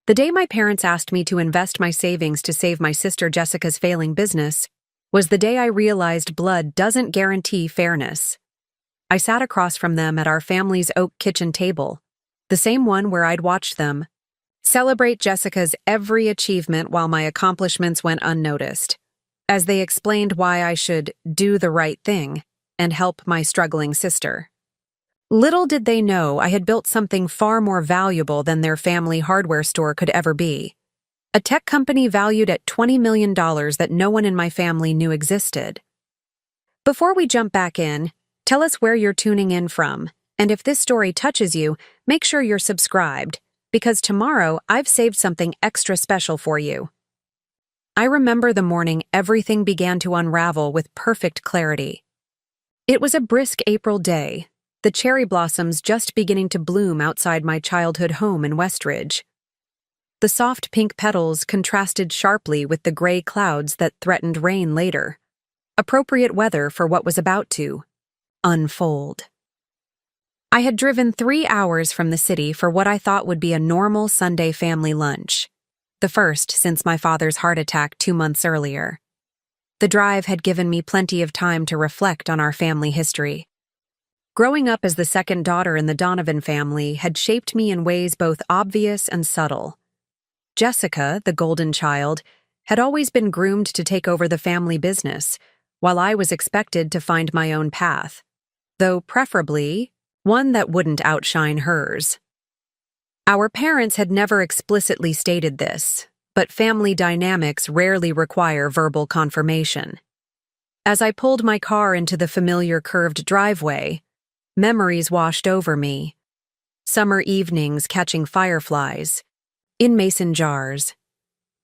The day my parents asked me to invest my savings to save my sister Jessica's failing business was the day I realized blood doesn't guarantee fairness. I sat across from them at our family's oak kitchen table, the same one where I'd watched them celebrate Jessica's every achievement while my accomplishments went unnoticed, as they explained why I should do the right thing and help my struggling sister. Little did they know I had built something far more valuable than their family hardware store could ever be. A tech company valued at $20 million that no one in my family knew existed. Before we jump back in, tell us where you're tuning in from, and if this story touches you, make sure you're subscribed, because tomorrow I've saved something extra special for you. I remember the morning everything began to unravel with perfect clarity. It was a brisk April day, the cherry blossoms just beginning to bloom outside my childhood home in Westridge. The soft pink petals contrasted sharply with the gray clouds that threatened rain later, appropriate weather for what was about to unfold. I had driven 3 hours from the city for what I thought would be a normal Sunday family lunch, the first since my father's heart attack 2 months earlier. The drive had given me plenty of time to reflect on our family history. Growing up as the second daughter in the Donovan family had shaped me in ways both obvious and subtle. Jessica, the golden child, had always been groomed to take over the family business, while I was expected to find my own path, though preferably one that wouldn't outshine hers. Our parents had never explicitly stated this, but family dynamics rarely require verbal confirmation. As I pulled my car into the familiar curved driveway, memories washed over me. Summer evenings catching fireflies in mason jars.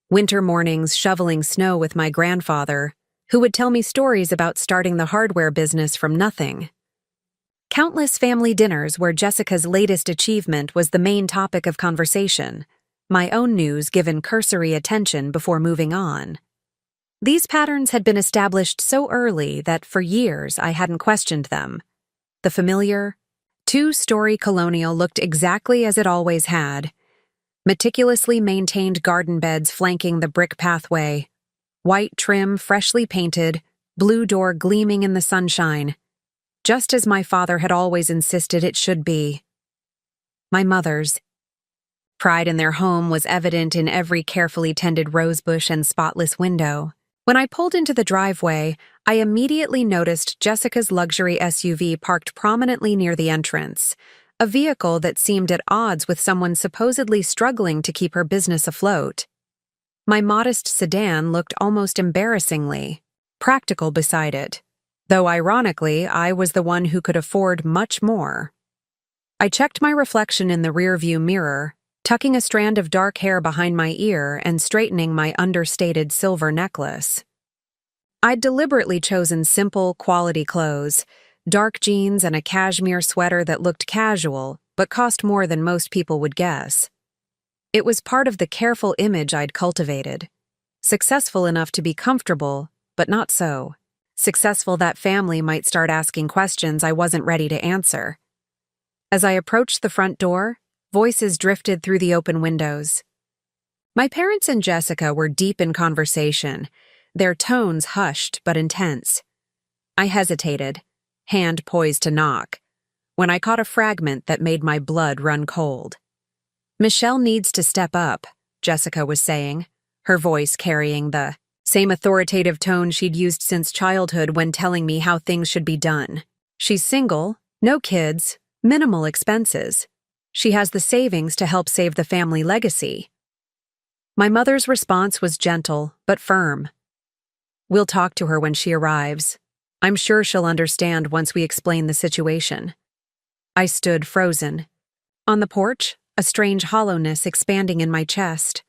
Winter mornings shoveling snow with my grandfather, who would tell me stories about starting the hardware business from nothing. Countless family dinners where Jessica's latest achievement was the main topic of conversation, my own news given cursory attention before moving on. These patterns had been established so early that for years I hadn't questioned them. The familiar, two-story colonial looked exactly as it always had. Meticulously maintained garden beds flanking the brick pathway, white trim freshly painted, blue door gleaming in the sunshine, just as my father had always insisted it should be. My mother's pride in their home was evident in every carefully tended rosebush and spotless window. When I pulled into the driveway, I immediately noticed Jessica's luxury SUV parked prominently near the entrance, a vehicle that seemed at odds with someone supposedly struggling to keep her business afloat. My modest sedan looked almost embarrassingly practical beside it, though ironically, I was the one who could afford much more. I checked my reflection in the rearview mirror, tucking a strand of dark hair behind my ear and straightening my understated silver necklace. I'd deliberately chosen simple, quality clothes, dark jeans and a cashmere sweater that looked casual but cost more than most people would guess. It was part of the careful image I'd cultivated. Successful enough to be comfortable, but not so. Successful that family might start asking questions I wasn't ready to answer. As I approached the front door, voices drifted through the open windows. My parents and Jessica were deep in conversation, their tones hushed but intense. I hesitated, hand poised to knock, when I caught a fragment that made my blood run cold. "Michelle needs to step up," Jessica was saying, her voice carrying the same authoritative tone she'd used since childhood when telling me how things should be done. "She's single, no kids, minimal expenses. She has the savings to help save the family legacy." My mother's response was gentle but firm. "We'll talk to her when she arrives. I'm sure she'll understand once we explain the situation." I stood frozen. On the porch, a strange hollowness expanding in my chest.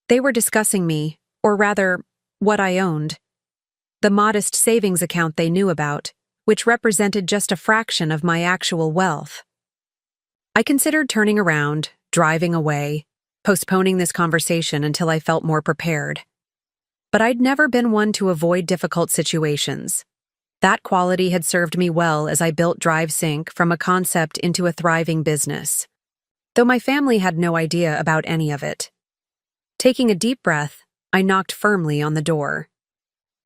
They were discussing me, or rather, what I owned. The modest savings account they knew about, which represented just a fraction of my actual wealth. I considered turning around, driving away, postponing this conversation until I felt more prepared. But I'd never been one to avoid difficult situations. That quality had served me well as I built DriveSync from a concept into a thriving business. though my family had no idea about any of it. Taking a deep breath, I knocked firmly on the door.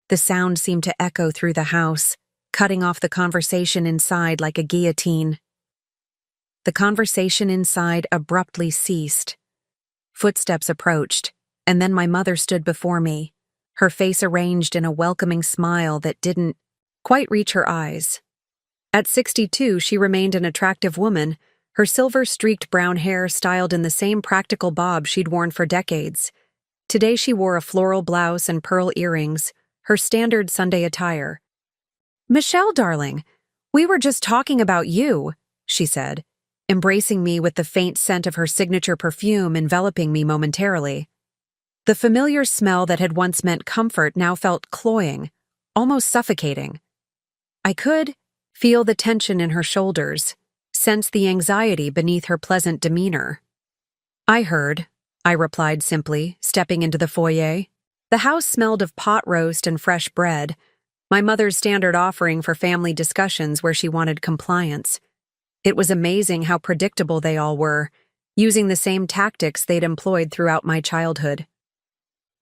The sound seemed to echo through the house, cutting off the conversation inside like a guillotine. The conversation inside abruptly ceased. Footsteps approached, and then my mother stood before me, her face arranged in a welcoming smile that didn't quite reach her eyes. At 62, she remained an attractive woman, her silver-streaked brown hair styled in the same practical bob she'd worn for decades. Today she wore a floral blouse and pearl earrings, her standard Sunday attire. "Michelle, darling, we were just talking about you," she said, embracing me with the faint scent of her signature perfume enveloping me momentarily. The familiar smell that had once meant comfort now felt cloying, almost suffocating. I could feel the tension in her shoulders, sense the anxiety beneath her pleasant demeanor. "I heard," I replied simply, stepping into the foyer. The house smelled of pot roast and fresh bread, my mother's standard offering for family discussions where she wanted compliance. It was amazing how predictable they all were, using the same tactics they'd employed throughout my childhood.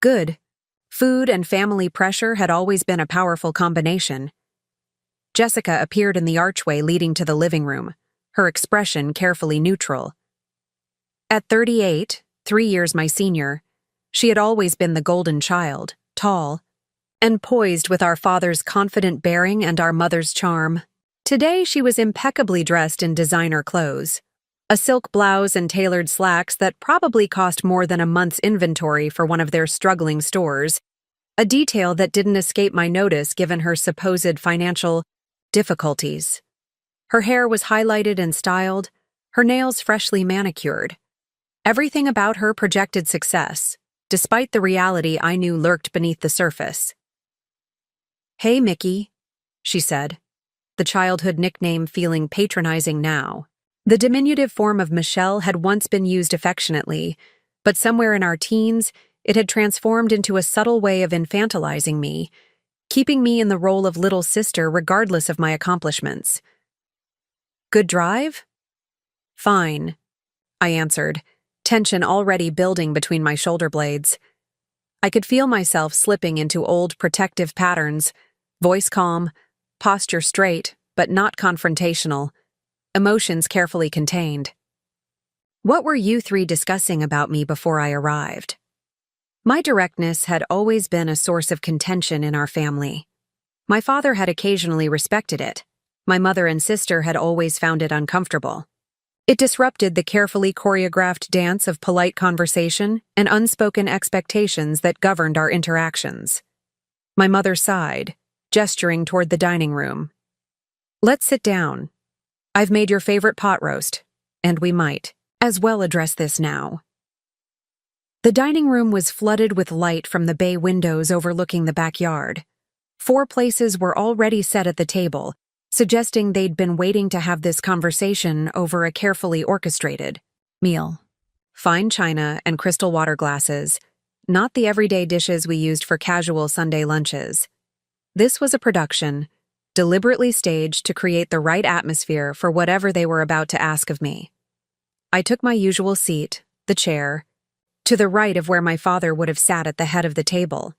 Good. Food and family pressure had always been a powerful combination. Jessica appeared in the archway leading to the living room, her expression carefully neutral. At 38, 3 years my senior, she had always been the golden child, tall, and poised with our father's confident bearing and our mother's charm. Today she was impeccably dressed in designer clothes, a silk blouse and tailored slacks that probably cost more than a month's inventory for one of their struggling stores, a detail that didn't escape my notice given her supposed financial difficulties. Her hair was highlighted and styled, her nails freshly manicured. Everything about her projected success, despite the reality I knew lurked beneath the surface. "Hey, Mickey," she said, the childhood nickname feeling patronizing now. The diminutive form of Michelle had once been used affectionately, but somewhere in our teens, it had transformed into a subtle way of infantilizing me, keeping me in the role of little sister regardless of my accomplishments. "Good drive?" "Fine," I answered, tension already building between my shoulder blades. I could feel myself slipping into old protective patterns, voice calm, posture straight, but not confrontational, emotions carefully contained. "What were you three discussing about me before I arrived?" My directness had always been a source of contention in our family. My father had occasionally respected it. My mother and sister had always found it uncomfortable. It disrupted the carefully choreographed dance of polite conversation and unspoken expectations that governed our interactions. My mother sighed, gesturing toward the dining room. "Let's sit down. I've made your favorite pot roast, and we might as well address this now." The dining room was flooded with light from the bay windows overlooking the backyard. 4 places were already set at the table, suggesting they'd been waiting to have this conversation over a carefully orchestrated meal. Fine china and crystal water glasses, not the everyday dishes we used for casual Sunday lunches. This was a production, deliberately staged to create the right atmosphere for whatever they were about to ask of me. I took my usual seat, the chair, to the right of where my father would have sat at the head of the table.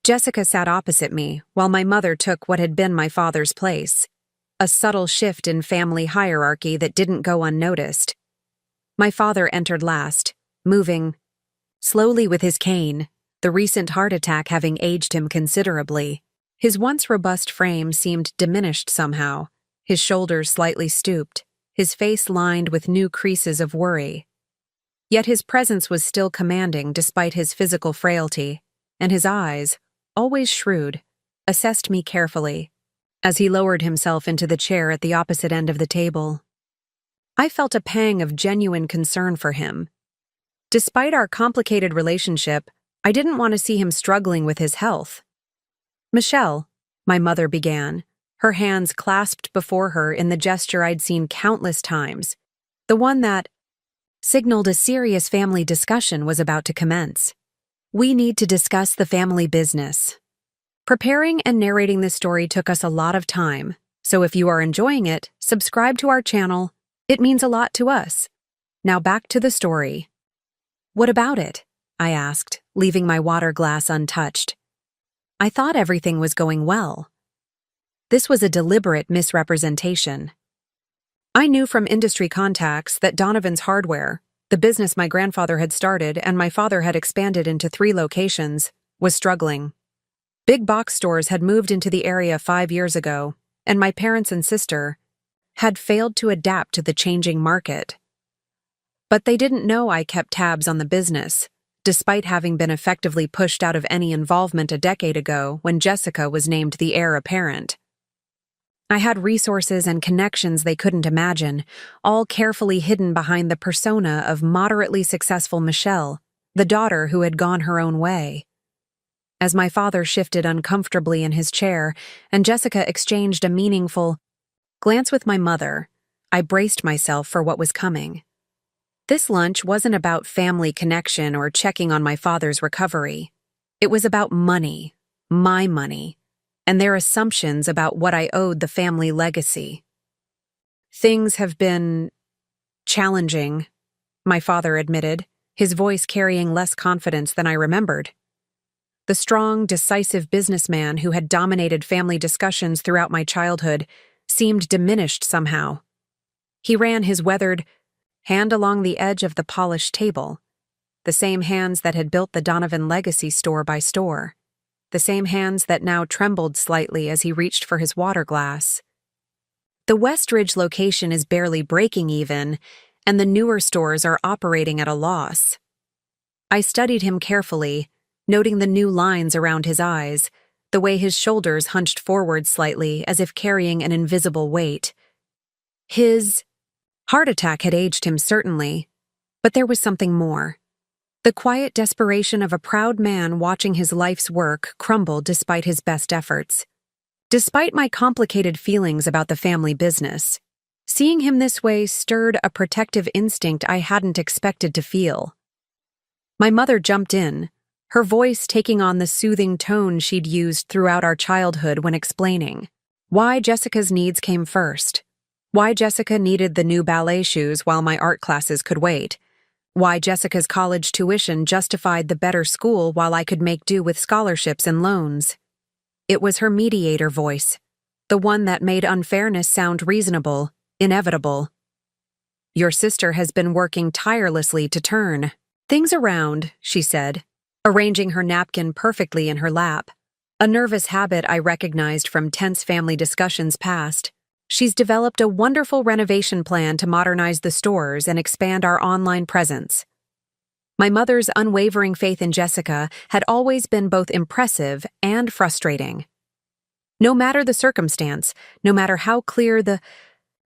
Jessica sat opposite me, while my mother took what had been my father's place, a subtle shift in family hierarchy that didn't go unnoticed. My father entered last, moving slowly with his cane, the recent heart attack having aged him considerably. His once robust frame seemed diminished somehow, his shoulders slightly stooped, his face lined with new creases of worry. Yet his presence was still commanding despite his physical frailty, and his eyes, always shrewd, assessed me carefully, as he lowered himself into the chair at the opposite end of the table. I felt a pang of genuine concern for him. Despite our complicated relationship, I didn't want to see him struggling with his health. "Michelle," my mother began, her hands clasped before her in the gesture I'd seen countless times, the one that signaled a serious family discussion was about to commence. "We need to discuss the family business." Preparing and narrating this story took us a lot of time, so if you are enjoying it, subscribe to our channel. It means a lot to us. Now back to the story. What about it? I asked, leaving my water glass untouched. I thought everything was going well. This was a deliberate misrepresentation. I knew from industry contacts that Donovan's Hardware, the business my grandfather had started and my father had expanded into 3 locations, was struggling. Big box stores had moved into the area 5 years ago, and my parents and sister had failed to adapt to the changing market. But they didn't know I kept tabs on the business, despite having been effectively pushed out of any involvement a decade ago when Jessica was named the heir apparent. I had resources and connections they couldn't imagine, all carefully hidden behind the persona of moderately successful Michelle, the daughter who had gone her own way. As my father shifted uncomfortably in his chair and Jessica exchanged a meaningful glance with my mother, I braced myself for what was coming. This lunch wasn't about family connection or checking on my father's recovery. It was about money, my money, and their assumptions about what I owed the family legacy. Things have been challenging, my father admitted, his voice carrying less confidence than I remembered. The strong, decisive businessman who had dominated family discussions throughout my childhood seemed diminished somehow. He ran his weathered hand along the edge of the polished table, the same hands that had built the Donovan legacy store by store, the same hands that now trembled slightly as he reached for his water glass. The Westridge location is barely breaking even, and the newer stores are operating at a loss. I studied him carefully, noting the new lines around his eyes, the way his shoulders hunched forward slightly as if carrying an invisible weight. His heart attack had aged him certainly, but there was something more. The quiet desperation of a proud man watching his life's work crumble despite his best efforts. Despite my complicated feelings about the family business, seeing him this way stirred a protective instinct I hadn't expected to feel. My mother jumped in, her voice taking on the soothing tone she'd used throughout our childhood when explaining why Jessica's needs came first, why Jessica needed the new ballet shoes while my art classes could wait, why Jessica's college tuition justified the better school while I could make do with scholarships and loans. It was her mediator voice, the one that made unfairness sound reasonable, inevitable. Your sister has been working tirelessly to turn things around, she said, arranging her napkin perfectly in her lap, a nervous habit I recognized from tense family discussions past. She's developed a wonderful renovation plan to modernize the stores and expand our online presence. My mother's unwavering faith in Jessica had always been both impressive and frustrating. No matter the circumstance, no matter how clear the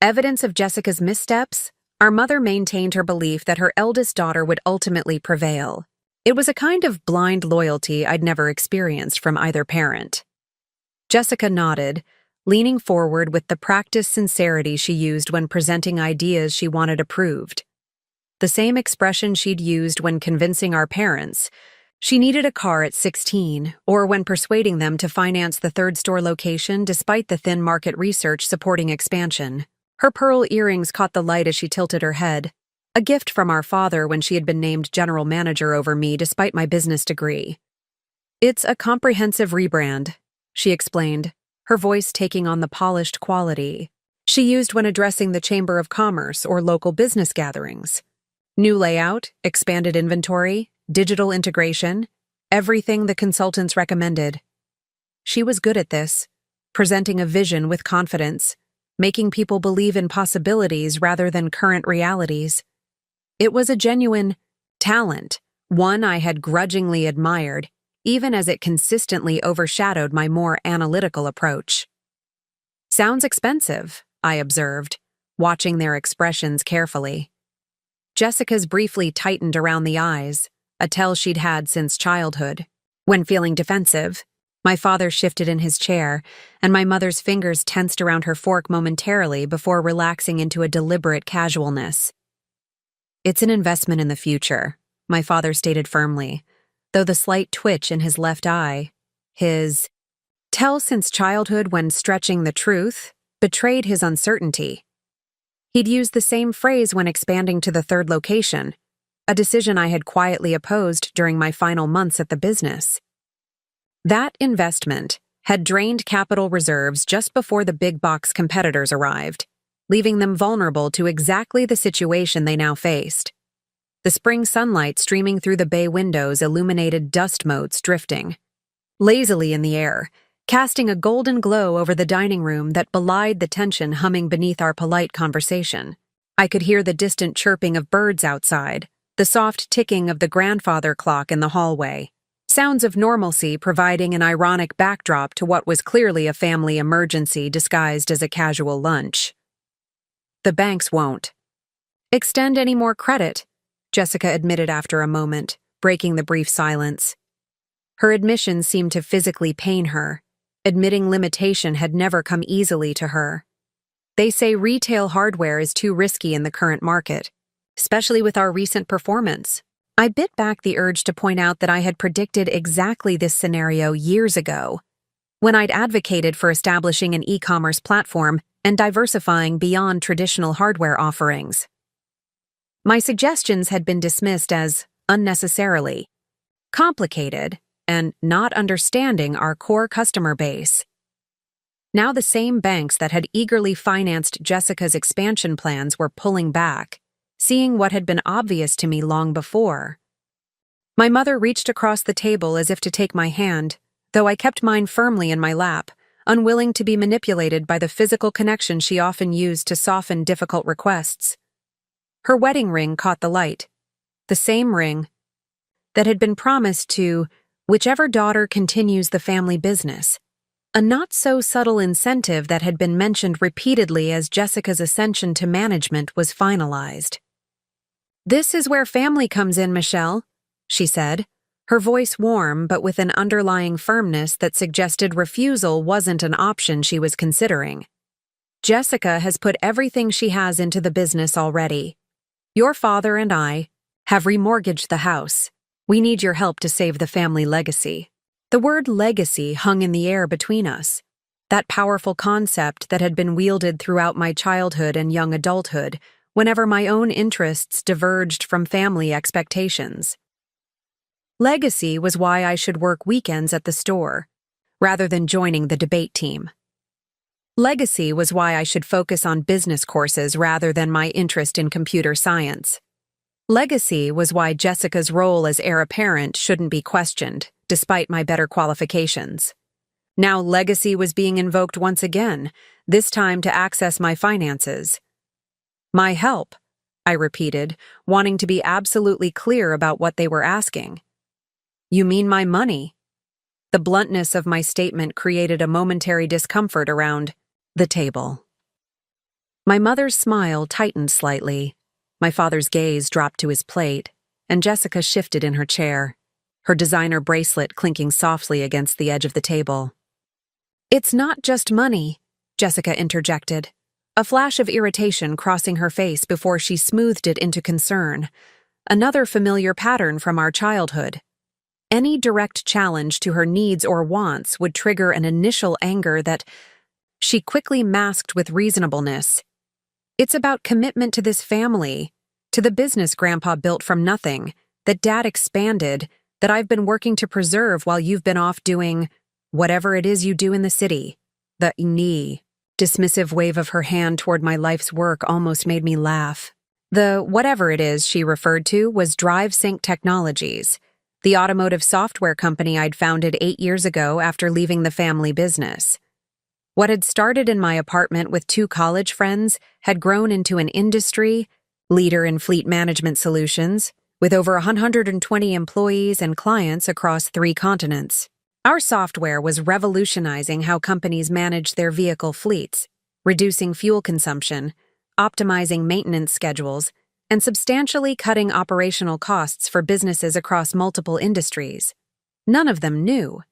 evidence of Jessica's missteps, our mother maintained her belief that her eldest daughter would ultimately prevail. It was a kind of blind loyalty I'd never experienced from either parent. Jessica nodded, leaning forward with the practiced sincerity she used when presenting ideas she wanted approved. The same expression she'd used when convincing our parents she needed a car at 16, or when persuading them to finance the 3rd store location despite the thin market research supporting expansion. Her pearl earrings caught the light as she tilted her head, a gift from our father when she had been named general manager over me despite my business degree. It's a comprehensive rebrand, she explained, her voice taking on the polished quality she used when addressing the Chamber of Commerce or local business gatherings. New layout, expanded inventory, digital integration, everything the consultants recommended. She was good at this, presenting a vision with confidence, making people believe in possibilities rather than current realities. It was a genuine talent, one I had grudgingly admired, even as it consistently overshadowed my more analytical approach. Sounds expensive, I observed, watching their expressions carefully. Jessica's briefly tightened around the eyes, a tell she'd had since childhood. When feeling defensive, my father shifted in his chair, and my mother's fingers tensed around her fork momentarily before relaxing into a deliberate casualness. It's an investment in the future, my father stated firmly, though the slight twitch in his left eye, his tell since childhood when stretching the truth, betrayed his uncertainty. He'd used the same phrase when expanding to the third location, a decision I had quietly opposed during my final months at the business. That investment had drained capital reserves just before the big box competitors arrived, leaving them vulnerable to exactly the situation they now faced. The spring sunlight streaming through the bay windows illuminated dust motes drifting lazily in the air, casting a golden glow over the dining room that belied the tension humming beneath our polite conversation. I could hear the distant chirping of birds outside, the soft ticking of the grandfather clock in the hallway, sounds of normalcy providing an ironic backdrop to what was clearly a family emergency disguised as a casual lunch. The banks won't extend any more credit, Jessica admitted after a moment, breaking the brief silence. Her admission seemed to physically pain her. Admitting limitation had never come easily to her. They say retail hardware is too risky in the current market, especially with our recent performance. I bit back the urge to point out that I had predicted exactly this scenario years ago, when I'd advocated for establishing an e-commerce platform and diversifying beyond traditional hardware offerings. My suggestions had been dismissed as unnecessarily complicated and not understanding our core customer base. Now the same banks that had eagerly financed Jessica's expansion plans were pulling back, seeing what had been obvious to me long before. My mother reached across the table as if to take my hand, though I kept mine firmly in my lap, unwilling to be manipulated by the physical connection she often used to soften difficult requests. Her wedding ring caught the light, the same ring that had been promised to whichever daughter continues the family business, a not-so-subtle incentive that had been mentioned repeatedly as Jessica's ascension to management was finalized. "This is where family comes in, Michelle," she said, her voice warm but with an underlying firmness that suggested refusal wasn't an option she was considering. "Jessica has put everything she has into the business already. Your father and I have remortgaged the house. We need your help to save the family legacy." The word legacy hung in the air between us, that powerful concept that had been wielded throughout my childhood and young adulthood whenever my own interests diverged from family expectations. Legacy was why I should work weekends at the store, rather than joining the debate team. Legacy was why I should focus on business courses rather than my interest in computer science. Legacy was why Jessica's role as heir apparent shouldn't be questioned, despite my better qualifications. Now legacy was being invoked once again, this time to access my finances. "My help," I repeated, wanting to be absolutely clear about what they were asking. "You mean my money?" The bluntness of my statement created a momentary discomfort around the table. My mother's smile tightened slightly. My father's gaze dropped to his plate, and Jessica shifted in her chair, her designer bracelet clinking softly against the edge of the table. "It's not just money," Jessica interjected, a flash of irritation crossing her face before she smoothed it into concern, another familiar pattern from our childhood. Any direct challenge to her needs or wants would trigger an initial anger that she quickly masked with reasonableness. "It's about commitment to this family, to the business Grandpa built from nothing, that Dad expanded, that I've been working to preserve while you've been off doing whatever it is you do in the city." The dismissive wave of her hand toward my life's work almost made me laugh. The whatever it is she referred to was DriveSync Technologies, the automotive software company I'd founded 8 years ago after leaving the family business. What had started in my apartment with 2 college friends had grown into an industry leader in fleet management solutions, with over 120 employees and clients across 3 continents. Our software was revolutionizing how companies manage their vehicle fleets, reducing fuel consumption, optimizing maintenance schedules, and substantially cutting operational costs for businesses across multiple industries. None of them knew.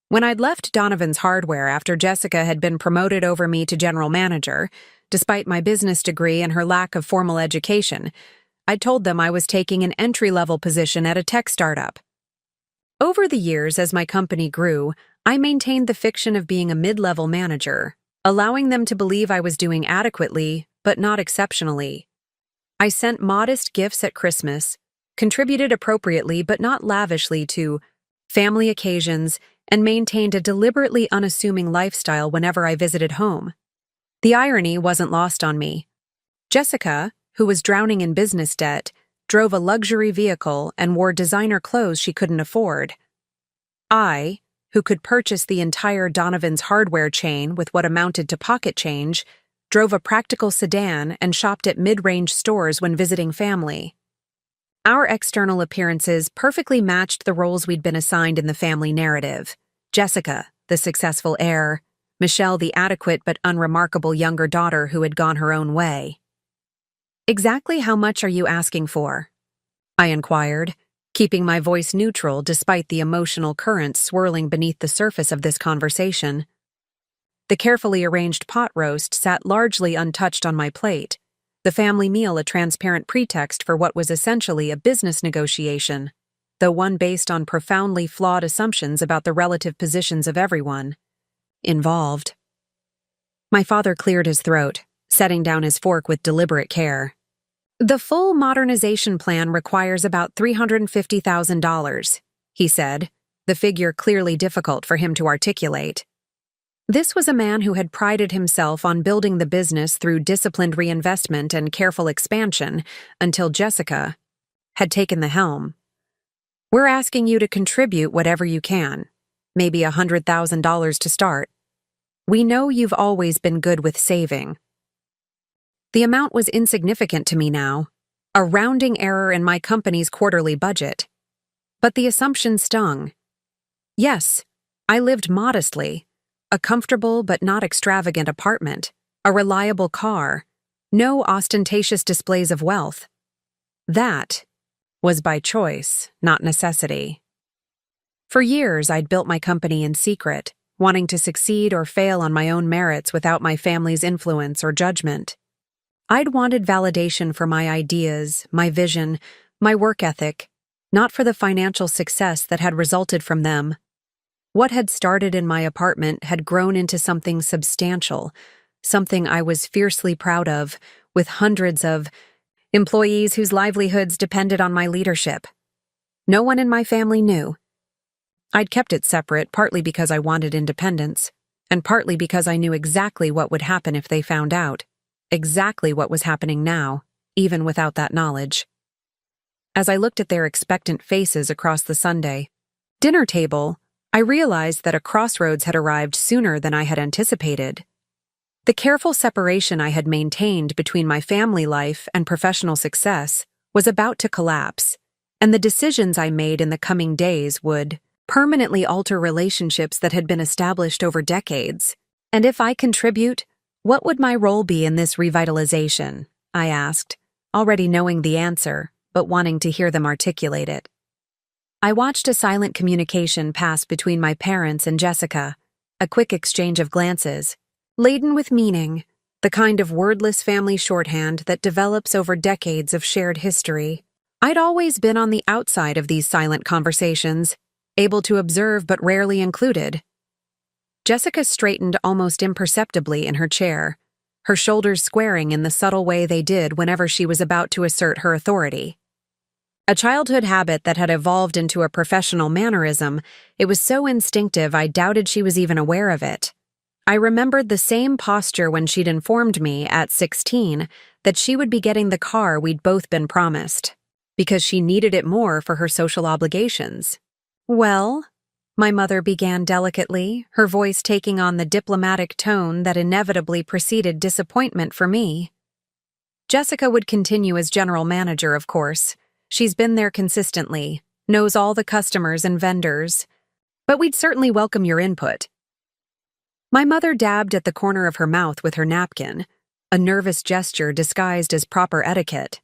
When I'd left Donovan's Hardware after Jessica had been promoted over me to general manager, despite my business degree and her lack of formal education, I told them I was taking an entry-level position at a tech startup. Over the years, as my company grew, I maintained the fiction of being a mid-level manager, allowing them to believe I was doing adequately but not exceptionally. I sent modest gifts at Christmas, contributed appropriately but not lavishly to family occasions, and maintained a deliberately unassuming lifestyle whenever I visited home. The irony wasn't lost on me. Jessica, who was drowning in business debt, drove a luxury vehicle and wore designer clothes she couldn't afford. I, who could purchase the entire Donovan's hardware chain with what amounted to pocket change, drove a practical sedan and shopped at mid-range stores when visiting family. Our external appearances perfectly matched the roles we'd been assigned in the family narrative. Jessica, the successful heir; Michelle, the adequate but unremarkable younger daughter who had gone her own way. "Exactly how much are you asking for?" I inquired, keeping my voice neutral despite the emotional currents swirling beneath the surface of this conversation. The carefully arranged pot roast sat largely untouched on my plate, the family meal a transparent pretext for what was essentially a business negotiation, though one based on profoundly flawed assumptions about the relative positions of everyone involved. My father cleared his throat, setting down his fork with deliberate care. "The full modernization plan requires about $350,000, he said, the figure clearly difficult for him to articulate. This was a man who had prided himself on building the business through disciplined reinvestment and careful expansion until Jessica had taken the helm. "We're asking you to contribute whatever you can, maybe $100,000 to start. We know you've always been good with saving." The amount was insignificant to me now, a rounding error in my company's quarterly budget. But the assumption stung. Yes, I lived modestly. A comfortable but not extravagant apartment, a reliable car, no ostentatious displays of wealth. That was by choice, not necessity. For years, I'd built my company in secret, wanting to succeed or fail on my own merits without my family's influence or judgment. I'd wanted validation for my ideas, my vision, my work ethic, not for the financial success that had resulted from them. What had started in my apartment had grown into something substantial, something I was fiercely proud of, with hundreds of employees whose livelihoods depended on my leadership. No one in my family knew. I'd kept it separate, partly because I wanted independence, and partly because I knew exactly what would happen if they found out, exactly what was happening now, even without that knowledge. As I looked at their expectant faces across the Sunday dinner table, I realized that a crossroads had arrived sooner than I had anticipated. The careful separation I had maintained between my family life and professional success was about to collapse, and the decisions I made in the coming days would permanently alter relationships that had been established over decades. "And if I contribute, what would my role be in this revitalization?" I asked, already knowing the answer, but wanting to hear them articulate it. I watched a silent communication pass between my parents and Jessica, a quick exchange of glances, laden with meaning, the kind of wordless family shorthand that develops over decades of shared history. I'd always been on the outside of these silent conversations, able to observe but rarely included. Jessica straightened almost imperceptibly in her chair, her shoulders squaring in the subtle way they did whenever she was about to assert her authority. A childhood habit that had evolved into a professional mannerism, it was so instinctive I doubted she was even aware of it. I remembered the same posture when she'd informed me, at 16, that she would be getting the car we'd both been promised, because she needed it more for her social obligations. "Well," my mother began delicately, her voice taking on the diplomatic tone that inevitably preceded disappointment for me. Jessica would continue as general manager, of course. She's been there consistently, knows all the customers and vendors. But we'd certainly welcome your input. My mother dabbed at the corner of her mouth with her napkin, a nervous gesture disguised as proper etiquette.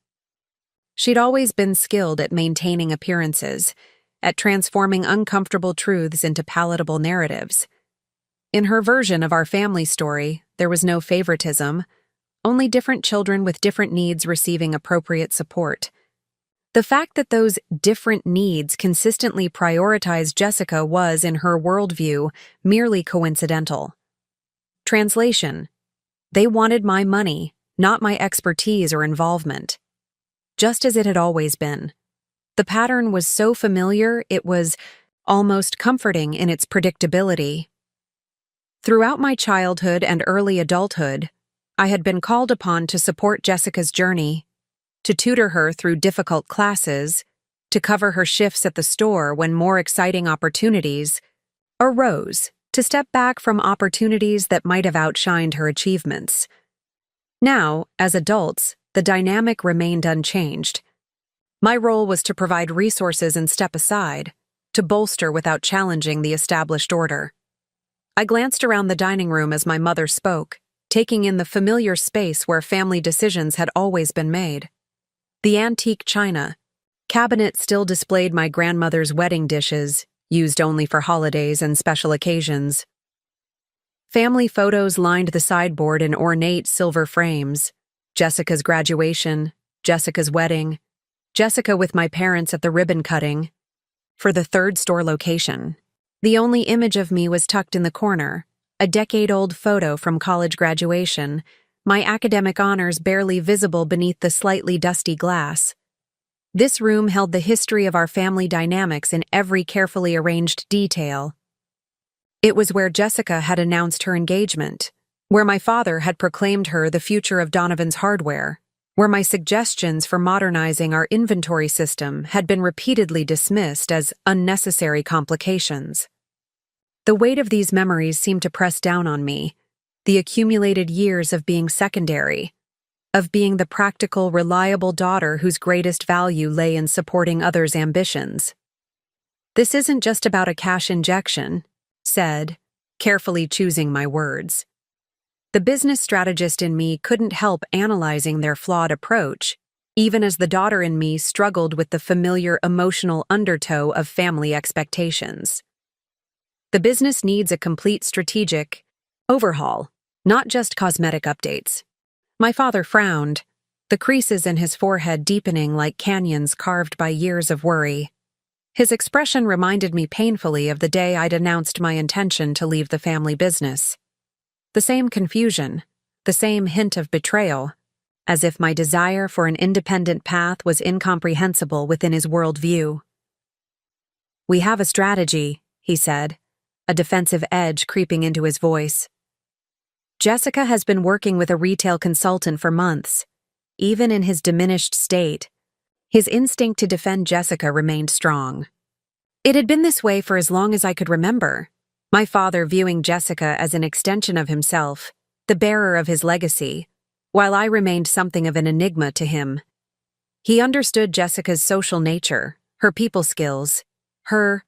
She'd always been skilled at maintaining appearances, at transforming uncomfortable truths into palatable narratives. In her version of our family story, there was no favoritism, only different children with different needs receiving appropriate support. The fact that those different needs consistently prioritized Jessica was, in her worldview, merely coincidental. Translation: they wanted my money, not my expertise or involvement. Just as it had always been. The pattern was so familiar, it was almost comforting in its predictability. Throughout my childhood and early adulthood, I had been called upon to support Jessica's journey, to tutor her through difficult classes, to cover her shifts at the store when more exciting opportunities arose, to step back from opportunities that might have outshined her achievements. Now, as adults, the dynamic remained unchanged. My role was to provide resources and step aside, to bolster without challenging the established order. I glanced around the dining room as my mother spoke, taking in the familiar space where family decisions had always been made. The antique china cabinet still displayed my grandmother's wedding dishes, used only for holidays and special occasions. Family photos lined the sideboard in ornate silver frames. Jessica's graduation, Jessica's wedding, Jessica with my parents at the ribbon cutting. For the third store location, the only image of me was tucked in the corner, a decade-old photo from college graduation, my academic honors barely visible beneath the slightly dusty glass. This room held the history of our family dynamics in every carefully arranged detail. It was where Jessica had announced her engagement, where my father had proclaimed her the future of Donovan's hardware, where my suggestions for modernizing our inventory system had been repeatedly dismissed as unnecessary complications. The weight of these memories seemed to press down on me, the accumulated years of being secondary, of being the practical, reliable daughter whose greatest value lay in supporting others' ambitions. This isn't just about a cash injection, said, carefully choosing my words. The business strategist in me couldn't help analyzing their flawed approach, even as the daughter in me struggled with the familiar emotional undertow of family expectations. The business needs a complete strategic overhaul, not just cosmetic updates. My father frowned, the creases in his forehead deepening like canyons carved by years of worry. His expression reminded me painfully of the day I'd announced my intention to leave the family business. The same confusion, the same hint of betrayal, as if my desire for an independent path was incomprehensible within his worldview. "We have a strategy," he said, a defensive edge creeping into his voice. Jessica has been working with a retail consultant for months. Even in his diminished state, his instinct to defend Jessica remained strong. It had been this way for as long as I could remember, my father viewing Jessica as an extension of himself, the bearer of his legacy, while I remained something of an enigma to him. He understood Jessica's social nature, her people skills, her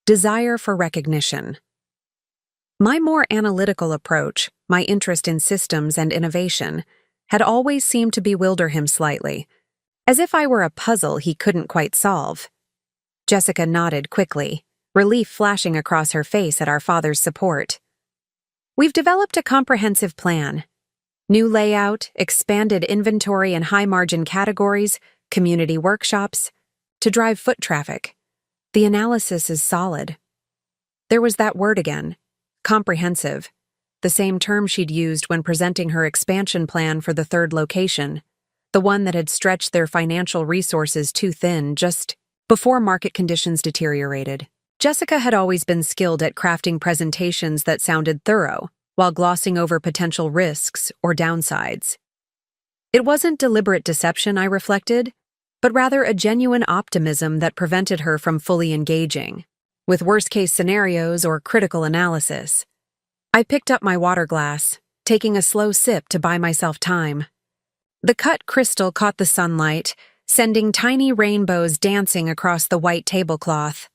desire for recognition. My more analytical approach, my interest in systems and innovation, had always seemed to bewilder him slightly, as if I were a puzzle he couldn't quite solve. Jessica nodded quickly, relief flashing across her face at our father's support. "We've developed a comprehensive plan. New layout, expanded inventory and high-margin categories, community workshops, to drive foot traffic. The analysis is solid." There was that word again, comprehensive, the same term she'd used when presenting her expansion plan for the third location, the one that had stretched their financial resources too thin just before market conditions deteriorated. Jessica had always been skilled at crafting presentations that sounded thorough, while glossing over potential risks or downsides. It wasn't deliberate deception, I reflected, but rather a genuine optimism that prevented her from fully engaging with worst-case scenarios or critical analysis. I picked up my water glass, taking a slow sip to buy myself time. The cut crystal caught the sunlight, sending tiny rainbows dancing across the white tablecloth.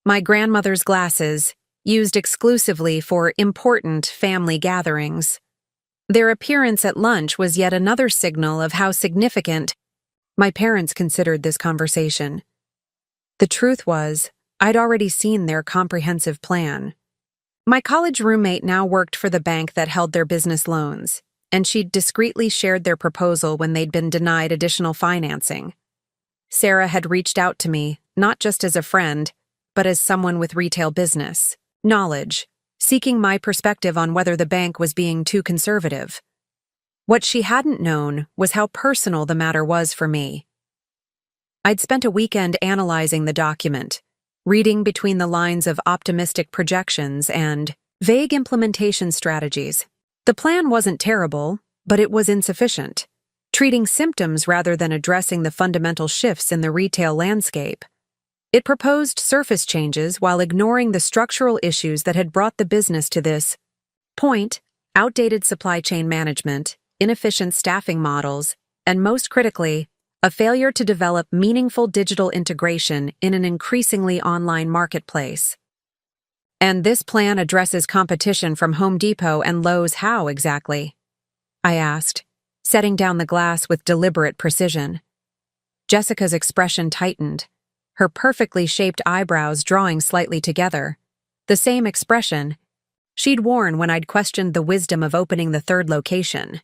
My grandmother's glasses, used exclusively for important family gatherings. Their appearance at lunch was yet another signal of how significant my parents considered this conversation. The truth was, I'd already seen their comprehensive plan. My college roommate now worked for the bank that held their business loans, and she'd discreetly shared their proposal when they'd been denied additional financing. Sarah had reached out to me, not just as a friend, but as someone with retail business knowledge, seeking my perspective on whether the bank was being too conservative. What she hadn't known was how personal the matter was for me. I'd spent a weekend analyzing the document, reading between the lines of optimistic projections and vague implementation strategies. The plan wasn't terrible, but it was insufficient, treating symptoms rather than addressing the fundamental shifts in the retail landscape. It proposed surface changes while ignoring the structural issues that had brought the business to this point: outdated supply chain management, inefficient staffing models, and most critically, a failure to develop meaningful digital integration in an increasingly online marketplace. And this plan addresses competition from Home Depot and Lowe's how exactly? I asked, setting down the glass with deliberate precision. Jessica's expression tightened, her perfectly shaped eyebrows drawing slightly together, the same expression she'd worn when I'd questioned the wisdom of opening the third location.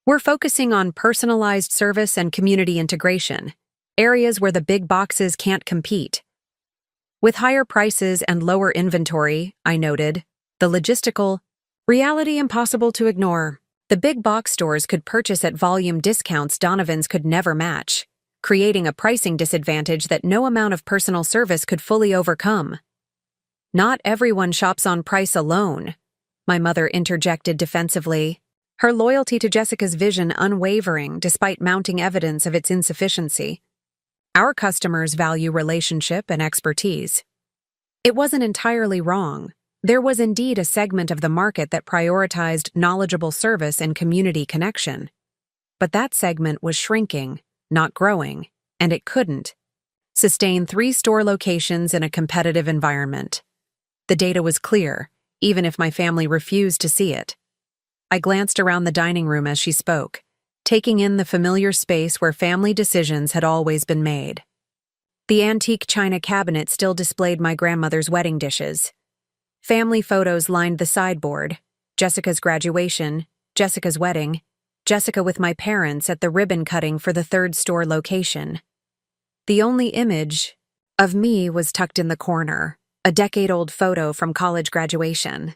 We're focusing on personalized service and community integration, areas where the big boxes can't compete. With higher prices and lower inventory, I noted, the logistical reality impossible to ignore. The big box stores could purchase at volume discounts Donovan's could never match, creating a pricing disadvantage that no amount of personal service could fully overcome. Not everyone shops on price alone, my mother interjected defensively, her loyalty to Jessica's vision unwavering despite mounting evidence of its insufficiency. Our customers value relationship and expertise. It wasn't entirely wrong. There was indeed a segment of the market that prioritized knowledgeable service and community connection. But that segment was shrinking, not growing, and it couldn't sustain 3 store locations in a competitive environment. The data was clear, even if my family refused to see it. I glanced around the dining room as she spoke, taking in the familiar space where family decisions had always been made. The antique china cabinet still displayed my grandmother's wedding dishes. Family photos lined the sideboard: Jessica's graduation, Jessica's wedding, Jessica with my parents at the ribbon cutting for the 3rd store location. The only image of me was tucked in the corner, a decade-old photo from college graduation.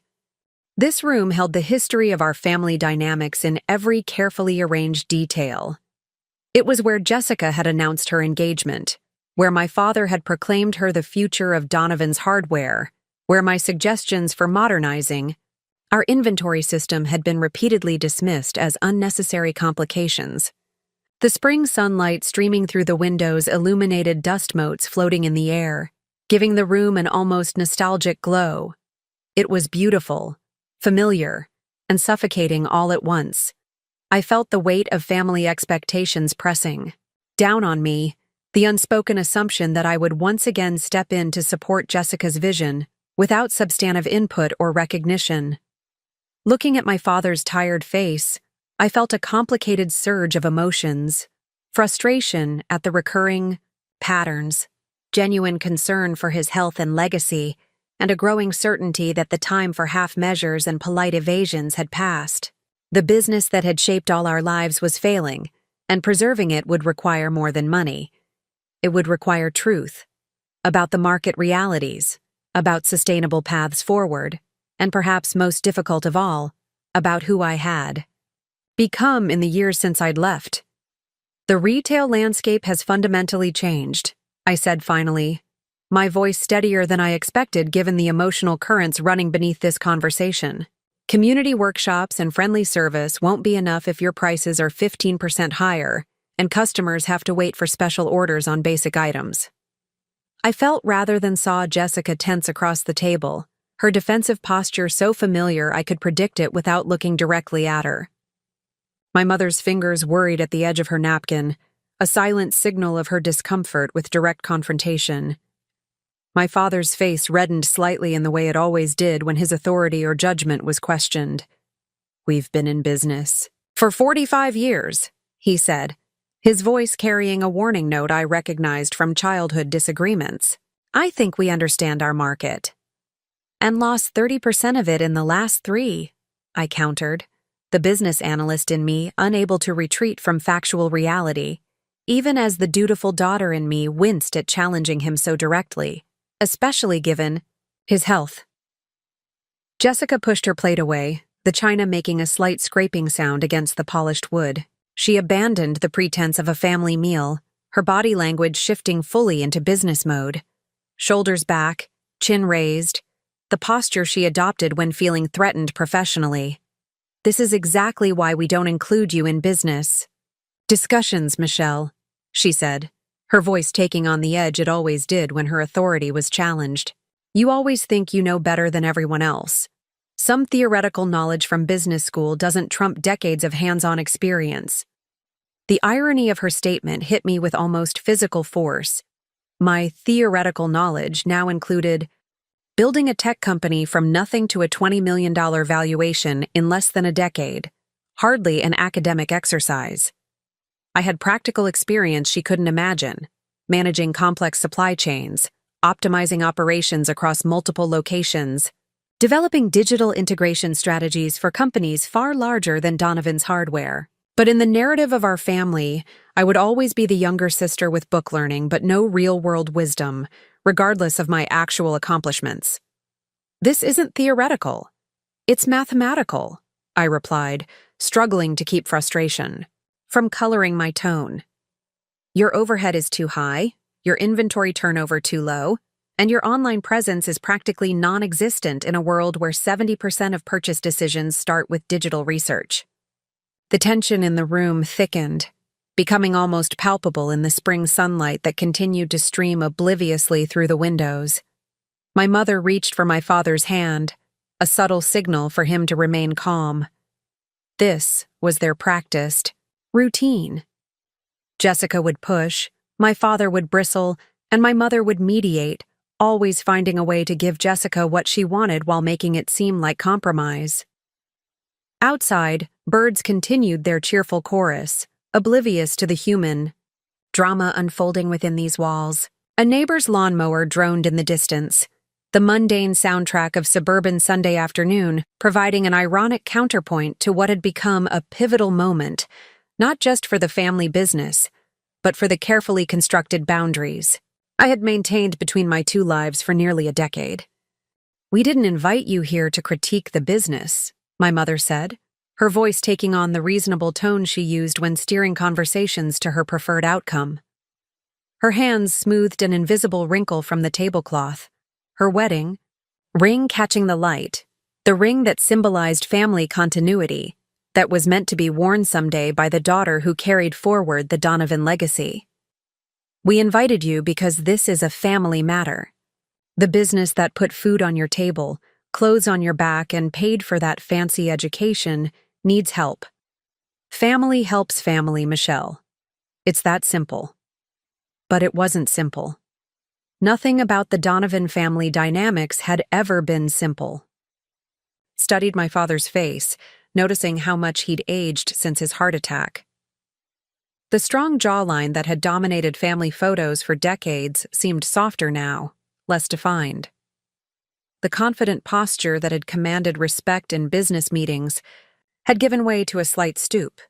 This room held the history of our family dynamics in every carefully arranged detail. It was where Jessica had announced her engagement, where my father had proclaimed her the future of Donovan's hardware, where my suggestions for modernizing our inventory system had been repeatedly dismissed as unnecessary complications. The spring sunlight streaming through the windows illuminated dust motes floating in the air, giving the room an almost nostalgic glow. It was beautiful, familiar, and suffocating all at once. I felt the weight of family expectations pressing down on me, the unspoken assumption that I would once again step in to support Jessica's vision without substantive input or recognition. Looking at my father's tired face, I felt a complicated surge of emotions: frustration at the recurring patterns, genuine concern for his health and legacy, and a growing certainty that the time for half measures and polite evasions had passed. The business that had shaped all our lives was failing, and preserving it would require more than money. It would require truth about the market realities, about sustainable paths forward, and perhaps most difficult of all, about who I had become in the years since I'd left. The retail landscape has fundamentally changed, I said finally, my voice steadier than I expected given the emotional currents running beneath this conversation. Community workshops and friendly service won't be enough if your prices are 15% higher and customers have to wait for special orders on basic items. I felt rather than saw Jessica tense across the table, her defensive posture so familiar I could predict it without looking directly at her. My mother's fingers worried at the edge of her napkin, a silent signal of her discomfort with direct confrontation. My father's face reddened slightly in the way it always did when his authority or judgment was questioned. "We've been in business for 45 years, he said, his voice carrying a warning note I recognized from childhood disagreements. "I think we understand our market." "And lost 30% of it in the last 3, I countered, the business analyst in me unable to retreat from factual reality, even as the dutiful daughter in me winced at challenging him so directly, especially given his health. Jessica pushed her plate away, the china making a slight scraping sound against the polished wood. She abandoned the pretense of a family meal, her body language shifting fully into business mode. Shoulders back, chin raised, the posture she adopted when feeling threatened professionally. "This is exactly why we don't include you in business discussions, Michelle," she said, her voice taking on the edge it always did when her authority was challenged. "You always think you know better than everyone else. Some theoretical knowledge from business school doesn't trump decades of hands-on experience." The irony of her statement hit me with almost physical force. My theoretical knowledge now included building a tech company from nothing to a $20 million valuation in less than a decade, hardly an academic exercise. I had practical experience she couldn't imagine, managing complex supply chains, optimizing operations across multiple locations, developing digital integration strategies for companies far larger than Donovan's Hardware. But in the narrative of our family, I would always be the younger sister with book learning but no real-world wisdom, regardless of my actual accomplishments. "This isn't theoretical. It's mathematical," I replied, struggling to keep frustration from coloring my tone. "Your overhead is too high, your inventory turnover too low, and your online presence is practically non-existent in a world where 70% of purchase decisions start with digital research." The tension in the room thickened, becoming almost palpable in the spring sunlight that continued to stream obliviously through the windows. My mother reached for my father's hand, a subtle signal for him to remain calm. This was their practiced routine. Jessica would push, my father would bristle, and my mother would mediate, always finding a way to give Jessica what she wanted while making it seem like compromise. Outside, birds continued their cheerful chorus, oblivious to the human drama unfolding within these walls. A neighbor's lawnmower droned in the distance, the mundane soundtrack of suburban Sunday afternoon providing an ironic counterpoint to what had become a pivotal moment, not just for the family business, but for the carefully constructed boundaries I had maintained between my two lives for nearly a decade. "We didn't invite you here to critique the business," my mother said, her voice taking on the reasonable tone she used when steering conversations to her preferred outcome. Her hands smoothed an invisible wrinkle from the tablecloth, her wedding ring catching the light, the ring that symbolized family continuity, that was meant to be worn someday by the daughter who carried forward the Donovan legacy. "We invited you because this is a family matter. The business that put food on your table, clothes on your back, and paid for that fancy education needs help. Family helps family, Michelle. It's that simple." But it wasn't simple. Nothing about the Donovan family dynamics had ever been simple. Studied my father's face, noticing how much he'd aged since his heart attack. The strong jawline that had dominated family photos for decades seemed softer now, less defined. The confident posture that had commanded respect in business meetings had given way to a slight stoop.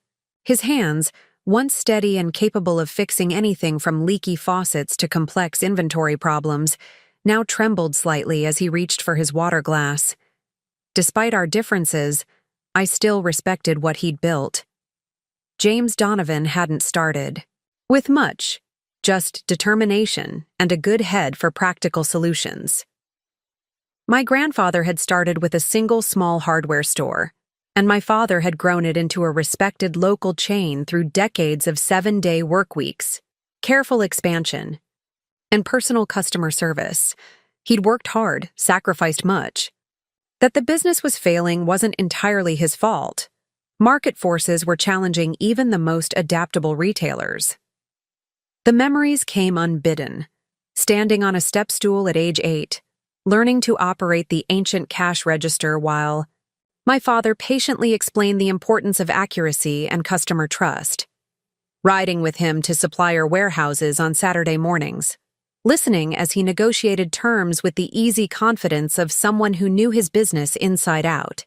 His hands, once steady and capable of fixing anything from leaky faucets to complex inventory problems, now trembled slightly as he reached for his water glass. Despite our differences, I still respected what he'd built. James Donovan hadn't started with much, just determination and a good head for practical solutions. My grandfather had started with a single small hardware store, and my father had grown it into a respected local chain through decades of 7-day work weeks, careful expansion, and personal customer service. He'd worked hard, sacrificed much. That the business was failing wasn't entirely his fault. Market forces were challenging even the most adaptable retailers. The memories came unbidden, standing on a step stool at age 8, learning to operate the ancient cash register while my father patiently explained the importance of accuracy and customer trust, riding with him to supplier warehouses on Saturday mornings, listening as he negotiated terms with the easy confidence of someone who knew his business inside out.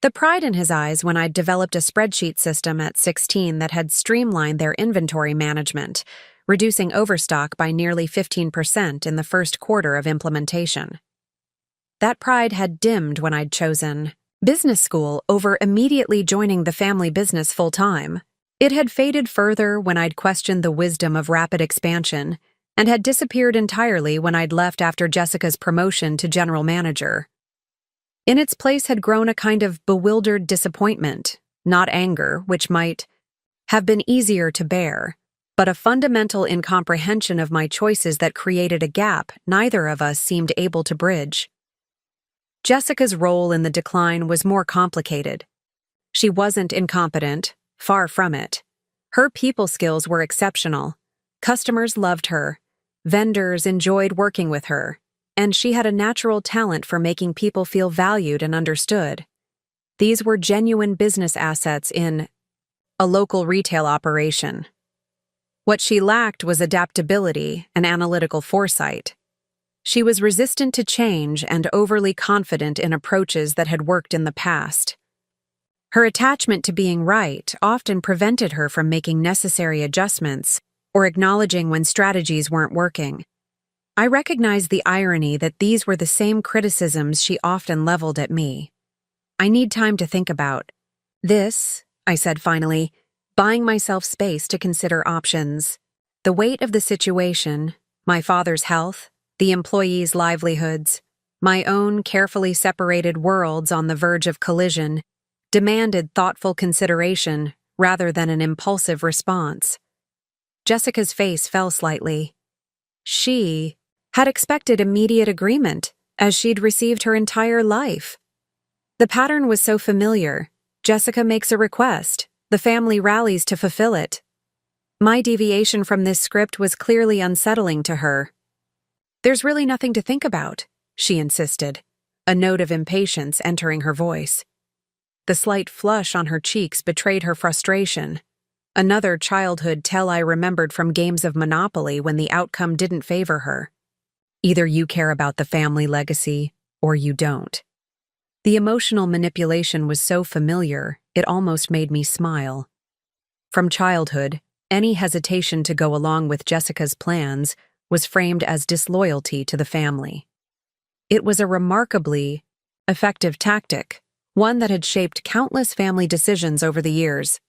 The pride in his eyes when I'd developed a spreadsheet system at 16 that had streamlined their inventory management, reducing overstock by nearly 15% in the first quarter of implementation. That pride had dimmed when I'd chosen business school over immediately joining the family business full-time. It had faded further when I'd questioned the wisdom of rapid expansion and had disappeared entirely when I'd left after Jessica's promotion to general manager. In its place had grown a kind of bewildered disappointment, not anger, which might have been easier to bear, but a fundamental incomprehension of my choices that created a gap neither of us seemed able to bridge. Jessica's role in the decline was more complicated. She wasn't incompetent, far from it. Her people skills were exceptional. Customers loved her. Vendors enjoyed working with her. And she had a natural talent for making people feel valued and understood. These were genuine business assets in a local retail operation. What she lacked was adaptability and analytical foresight. She was resistant to change and overly confident in approaches that had worked in the past. Her attachment to being right often prevented her from making necessary adjustments or acknowledging when strategies weren't working. I recognized the irony that these were the same criticisms she often leveled at me. "I need time to think about this," I said finally, buying myself space to consider options. The weight of the situation, my father's health, the employees' livelihoods, my own carefully separated worlds on the verge of collision, demanded thoughtful consideration rather than an impulsive response. Jessica's face fell slightly. She had expected immediate agreement, as she'd received her entire life. The pattern was so familiar. Jessica makes a request. The family rallies to fulfill it. My deviation from this script was clearly unsettling to her. "There's really nothing to think about," she insisted, a note of impatience entering her voice. The slight flush on her cheeks betrayed her frustration. Another childhood tell I remembered from games of Monopoly when the outcome didn't favor her. Either you care about the family legacy, or you don't. The emotional manipulation was so familiar, it almost made me smile. From childhood, any hesitation to go along with Jessica's plans was framed as disloyalty to the family. It was a remarkably effective tactic, one that had shaped countless family decisions over the years.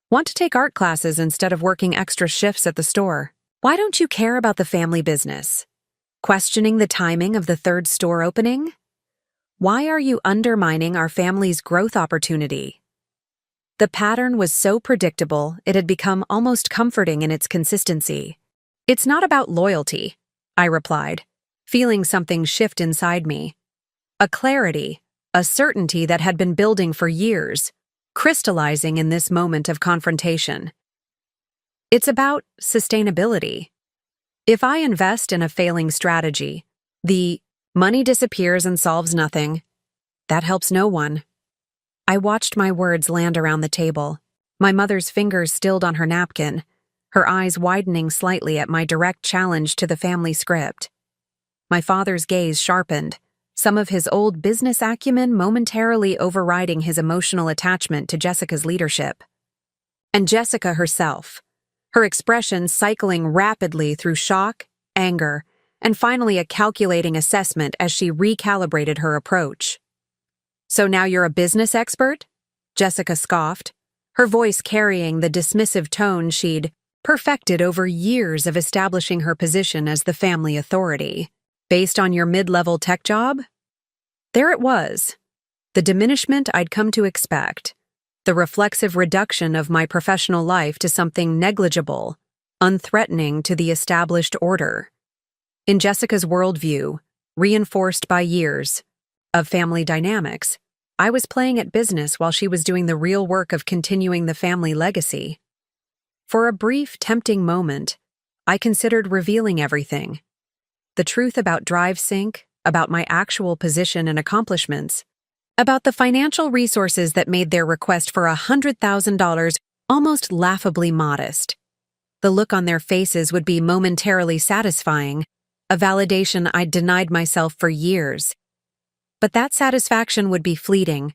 "Want to take art classes instead of working extra shifts at the store? Why don't you care about the family business? Questioning the timing of the third store opening? Why are you undermining our family's growth opportunity?" The pattern was so predictable, it had become almost comforting in its consistency. "It's not about loyalty," I replied, feeling something shift inside me. A clarity, a certainty that had been building for years, crystallizing in this moment of confrontation. "It's about sustainability. If I invest in a failing strategy, the money disappears and solves nothing. That helps no one." I watched my words land around the table, my mother's fingers stilled on her napkin, her eyes widening slightly at my direct challenge to the family script. My father's gaze sharpened, some of his old business acumen momentarily overriding his emotional attachment to Jessica's leadership. And Jessica herself, her expression cycling rapidly through shock, anger, and finally a calculating assessment as she recalibrated her approach. "So now you're a business expert?" Jessica scoffed, her voice carrying the dismissive tone she'd perfected over years of establishing her position as the family authority. "Based on your mid-level tech job?" There it was, the diminishment I'd come to expect, the reflexive reduction of my professional life to something negligible, unthreatening to the established order. In Jessica's worldview, reinforced by years of family dynamics, I was playing at business while she was doing the real work of continuing the family legacy. For a brief, tempting moment, I considered revealing everything. The truth about DriveSync, about my actual position and accomplishments, about the financial resources that made their request for $100,000 almost laughably modest. The look on their faces would be momentarily satisfying, a validation I'd denied myself for years. But that satisfaction would be fleeting,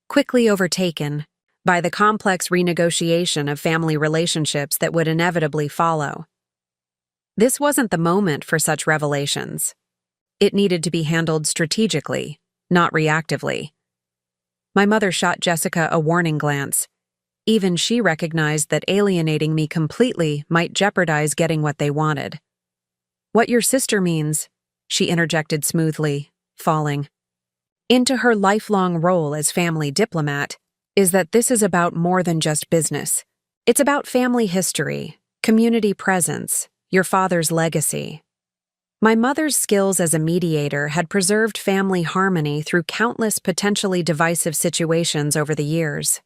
quickly overtaken by the complex renegotiation of family relationships that would inevitably follow. This wasn't the moment for such revelations. It needed to be handled strategically, not reactively. My mother shot Jessica a warning glance. Even she recognized that alienating me completely might jeopardize getting what they wanted. "What your sister means," she interjected smoothly, falling into her lifelong role as family diplomat, "is that this is about more than just business. It's about family history, community presence, your father's legacy." My mother's skills as a mediator had preserved family harmony through countless potentially divisive situations over the years.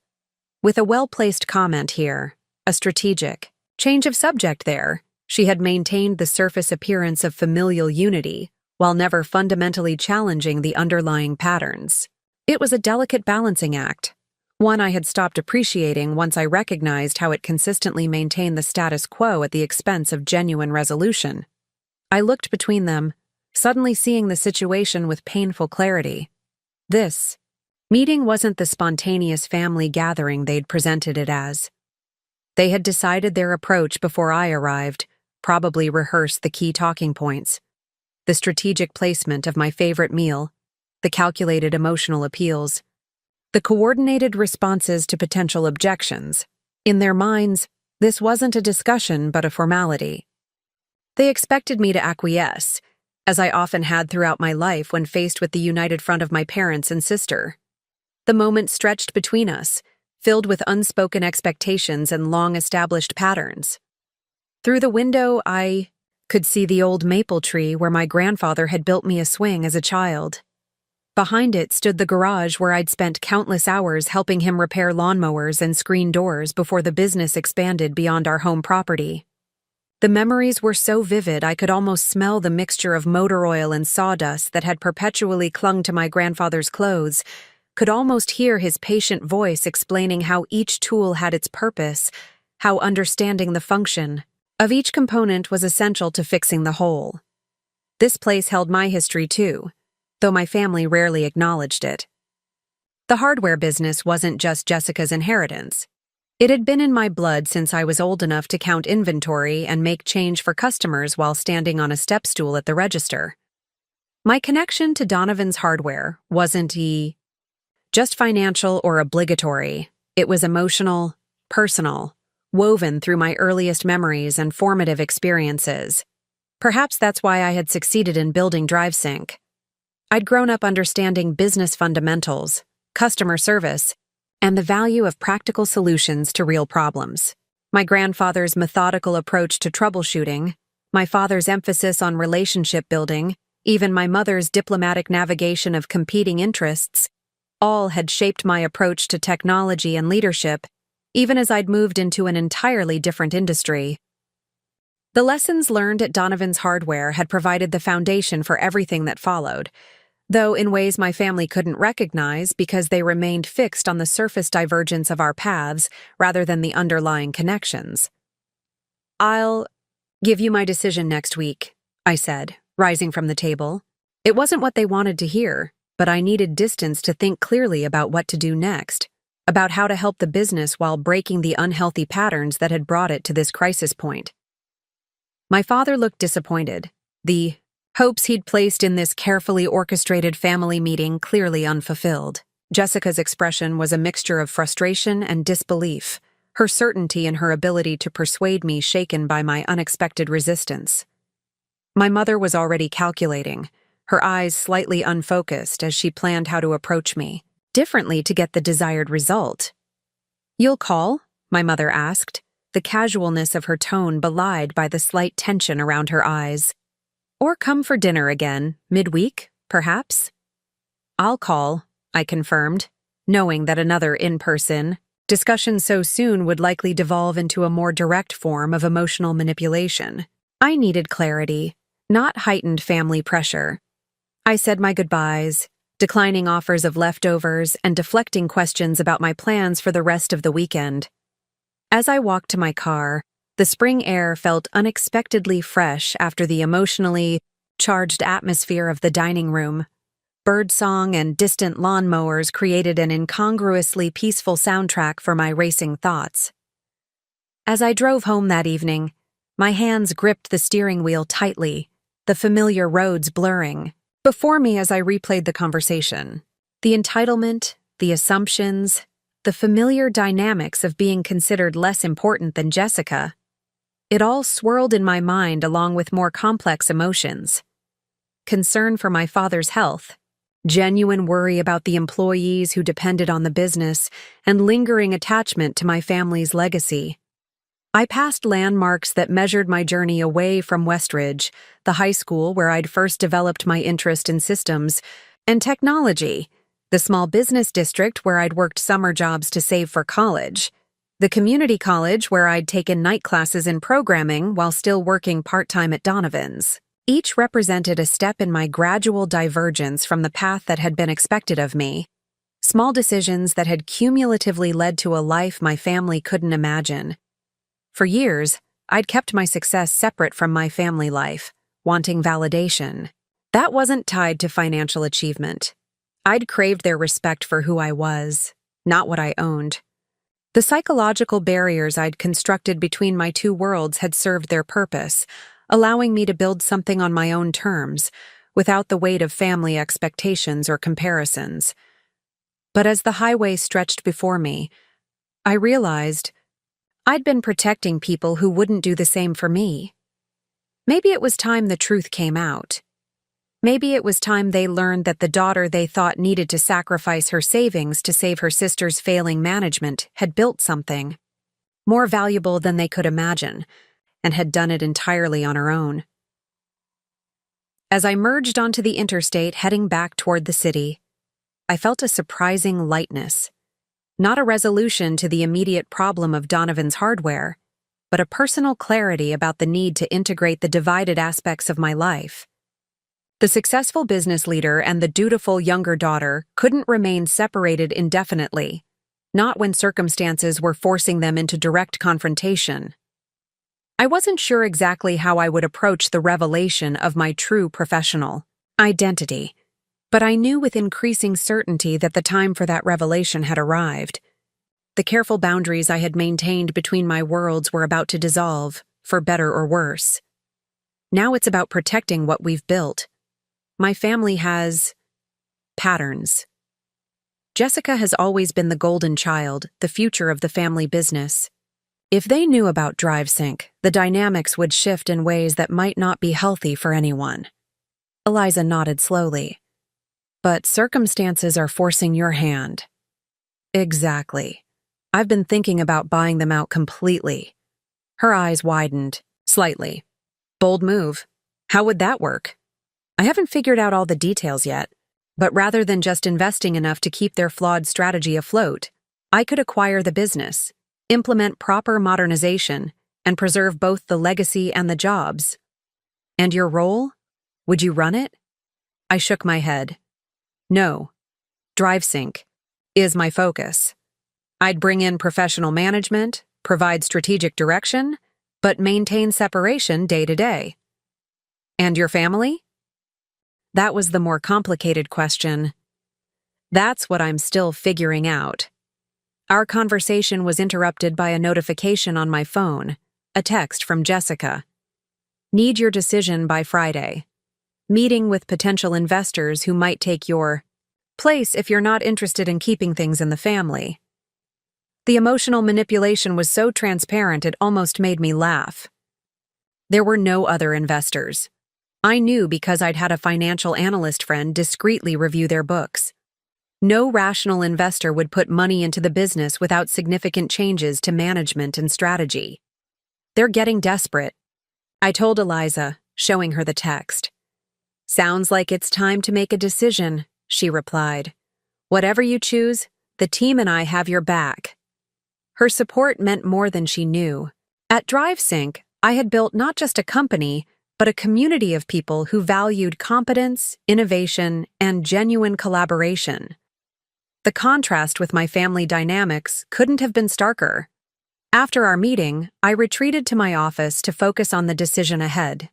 With a well-placed comment here, a strategic change of subject there, she had maintained the surface appearance of familial unity while never fundamentally challenging the underlying patterns. It was a delicate balancing act, one I had stopped appreciating once I recognized how it consistently maintained the status quo at the expense of genuine resolution. I looked between them, suddenly seeing the situation with painful clarity. This meeting wasn't the spontaneous family gathering they'd presented it as. They had decided their approach before I arrived, probably rehearsed the key talking points. The strategic placement of my favorite meal, the calculated emotional appeals, the coordinated responses to potential objections. In their minds, this wasn't a discussion but a formality. They expected me to acquiesce, as I often had throughout my life when faced with the united front of my parents and sister. The moment stretched between us, filled with unspoken expectations and long-established patterns. Through the window, I could see the old maple tree where my grandfather had built me a swing as a child. Behind it stood the garage where I'd spent countless hours helping him repair lawnmowers and screen doors before the business expanded beyond our home property. The memories were so vivid I could almost smell the mixture of motor oil and sawdust that had perpetually clung to my grandfather's clothes, could almost hear his patient voice explaining how each tool had its purpose, how understanding the function of each component was essential to fixing the whole. This place held my history too, though my family rarely acknowledged it. The hardware business wasn't just Jessica's inheritance. It had been in my blood since I was old enough to count inventory and make change for customers while standing on a step stool at the register. My connection to Donovan's hardware wasn't just financial or obligatory. It was emotional, personal, woven through my earliest memories and formative experiences. Perhaps that's why I had succeeded in building DriveSync. I'd grown up understanding business fundamentals, customer service, and the value of practical solutions to real problems. My grandfather's methodical approach to troubleshooting, my father's emphasis on relationship building, even my mother's diplomatic navigation of competing interests, all had shaped my approach to technology and leadership, even as I'd moved into an entirely different industry. The lessons learned at Donovan's Hardware had provided the foundation for everything that followed, though in ways my family couldn't recognize because they remained fixed on the surface divergence of our paths rather than the underlying connections. "I'll give you my decision next week," I said, rising from the table. It wasn't what they wanted to hear, but I needed distance to think clearly about what to do next, about how to help the business while breaking the unhealthy patterns that had brought it to this crisis point. My father looked disappointed, the hopes he'd placed in this carefully orchestrated family meeting clearly unfulfilled. Jessica's expression was a mixture of frustration and disbelief, her certainty in her ability to persuade me shaken by my unexpected resistance. My mother was already calculating, her eyes slightly unfocused as she planned how to approach me differently to get the desired result. "You'll call?" my mother asked, the casualness of her tone belied by the slight tension around her eyes. "Or come for dinner again, midweek, perhaps?" "I'll call," I confirmed, knowing that another in-person discussion so soon would likely devolve into a more direct form of emotional manipulation. I needed clarity, not heightened family pressure. I said my goodbyes, declining offers of leftovers and deflecting questions about my plans for the rest of the weekend. As I walked to my car, the spring air felt unexpectedly fresh after the emotionally charged atmosphere of the dining room. Birdsong and distant lawnmowers created an incongruously peaceful soundtrack for my racing thoughts. As I drove home that evening, my hands gripped the steering wheel tightly, the familiar roads blurring before me as I replayed the conversation. The entitlement, the assumptions, the familiar dynamics of being considered less important than Jessica, it all swirled in my mind along with more complex emotions. Concern for my father's health, genuine worry about the employees who depended on the business, and lingering attachment to my family's legacy. I passed landmarks that measured my journey away from Westridge, the high school where I'd first developed my interest in systems, and technology, the small business district where I'd worked summer jobs to save for college, the community college where I'd taken night classes in programming while still working part-time at Donovan's. Each represented a step in my gradual divergence from the path that had been expected of me, small decisions that had cumulatively led to a life my family couldn't imagine. For years, I'd kept my success separate from my family life, wanting validation. That wasn't tied to financial achievement. I'd craved their respect for who I was, not what I owned. The psychological barriers I'd constructed between my two worlds had served their purpose, allowing me to build something on my own terms, without the weight of family expectations or comparisons. But as the highway stretched before me, I realized I'd been protecting people who wouldn't do the same for me. Maybe it was time the truth came out. Maybe it was time they learned that the daughter they thought needed to sacrifice her savings to save her sister's failing management had built something more valuable than they could imagine, and had done it entirely on her own. As I merged onto the interstate heading back toward the city, I felt a surprising lightness. Not a resolution to the immediate problem of Donovan's hardware, but a personal clarity about the need to integrate the divided aspects of my life. The successful business leader and the dutiful younger daughter couldn't remain separated indefinitely, not when circumstances were forcing them into direct confrontation. I wasn't sure exactly how I would approach the revelation of my true professional identity, but I knew with increasing certainty that the time for that revelation had arrived. The careful boundaries I had maintained between my worlds were about to dissolve, for better or worse. Now it's about protecting what we've built. My family has patterns. Jessica has always been the golden child, the future of the family business. If they knew about DriveSync, the dynamics would shift in ways that might not be healthy for anyone. Eliza nodded slowly. But circumstances are forcing your hand. Exactly. I've been thinking about buying them out completely. Her eyes widened, slightly. Bold move. How would that work? I haven't figured out all the details yet, but rather than just investing enough to keep their flawed strategy afloat, I could acquire the business, implement proper modernization, and preserve both the legacy and the jobs. And your role? Would you run it? I shook my head. No. DriveSync is my focus. I'd bring in professional management, provide strategic direction, but maintain separation day to day. And your family? That was the more complicated question. That's what I'm still figuring out. Our conversation was interrupted by a notification on my phone, a text from Jessica. Need your decision by Friday. Meeting with potential investors who might take your place if you're not interested in keeping things in the family. The emotional manipulation was so transparent it almost made me laugh. There were no other investors. I knew because I'd had a financial analyst friend discreetly review their books. No rational investor would put money into the business without significant changes to management and strategy. They're getting desperate. I told Eliza, showing her the text. Sounds like it's time to make a decision, she replied. Whatever you choose, the team and I have your back. Her support meant more than she knew. At DriveSync, I had built not just a company, but a community of people who valued competence, innovation, and genuine collaboration. The contrast with my family dynamics couldn't have been starker. After our meeting, I retreated to my office to focus on the decision ahead.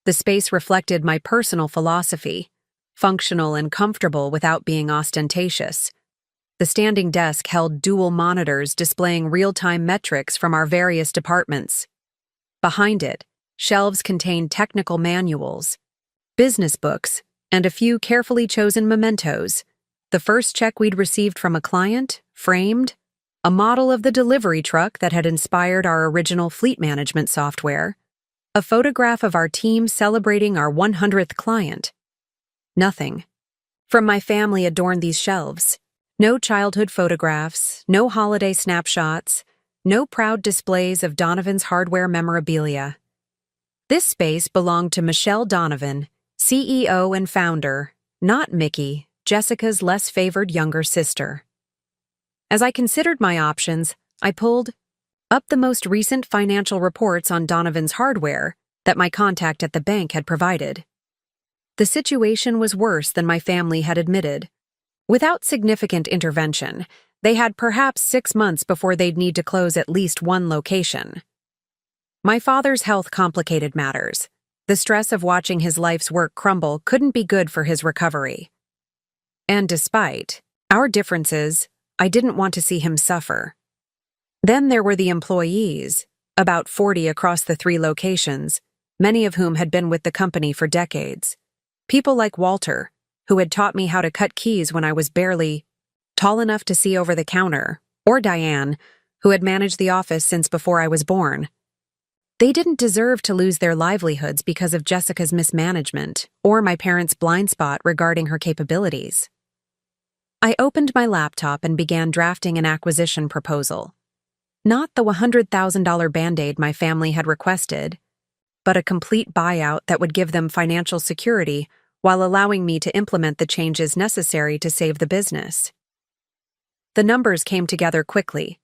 The space reflected my personal philosophy, functional and comfortable without being ostentatious. The standing desk held dual monitors displaying real-time metrics from our various departments. Behind it, shelves contained technical manuals, business books, and a few carefully chosen mementos, The first check we'd received from a client, framed, a model of the delivery truck that had inspired our original fleet management software, a photograph of our team celebrating our 100th client. Nothing from my family adorned these shelves. No childhood photographs, no holiday snapshots, no proud displays of Donovan's hardware memorabilia. This space belonged to Michelle Donovan, CEO and founder, not Mickey, Jessica's less favored younger sister. As I considered my options, I pulled up the most recent financial reports on Donovan's hardware that my contact at the bank had provided. The situation was worse than my family had admitted. Without significant intervention, they had perhaps 6 months before they'd need to close at least one location. My father's health complicated matters. The stress of watching his life's work crumble couldn't be good for his recovery. And despite our differences, I didn't want to see him suffer. Then there were the employees, about 40 across the 3 locations, many of whom had been with the company for decades. People like Walter, who had taught me how to cut keys when I was barely tall enough to see over the counter, or Diane, who had managed the office since before I was born. They didn't deserve to lose their livelihoods because of Jessica's mismanagement or my parents' blind spot regarding her capabilities. I opened my laptop and began drafting an acquisition proposal. Not the $100,000 Band-Aid my family had requested, but a complete buyout that would give them financial security while allowing me to implement the changes necessary to save the business. The numbers came together quickly.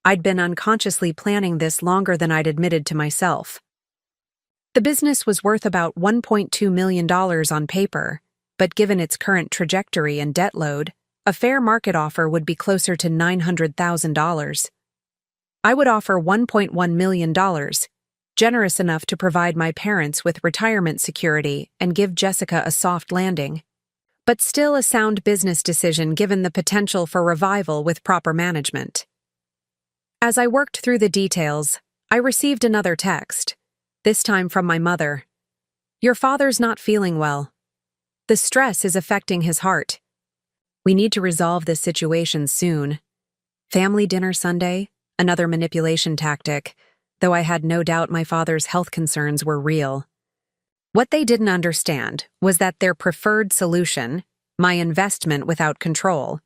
I'd been unconsciously planning this longer than I'd admitted to myself. The business was worth about $1.2 million on paper, but given its current trajectory and debt load, a fair market offer would be closer to $900,000. I would offer $1.1 million, generous enough to provide my parents with retirement security and give Jessica a soft landing, but still a sound business decision given the potential for revival with proper management. As I worked through the details, I received another text, this time from my mother. "Your father's not feeling well. The stress is affecting his heart. We need to resolve this situation soon. Family dinner Sunday, another manipulation tactic, though I had no doubt my father's health concerns were real. What they didn't understand was that their preferred solution, my investment without control,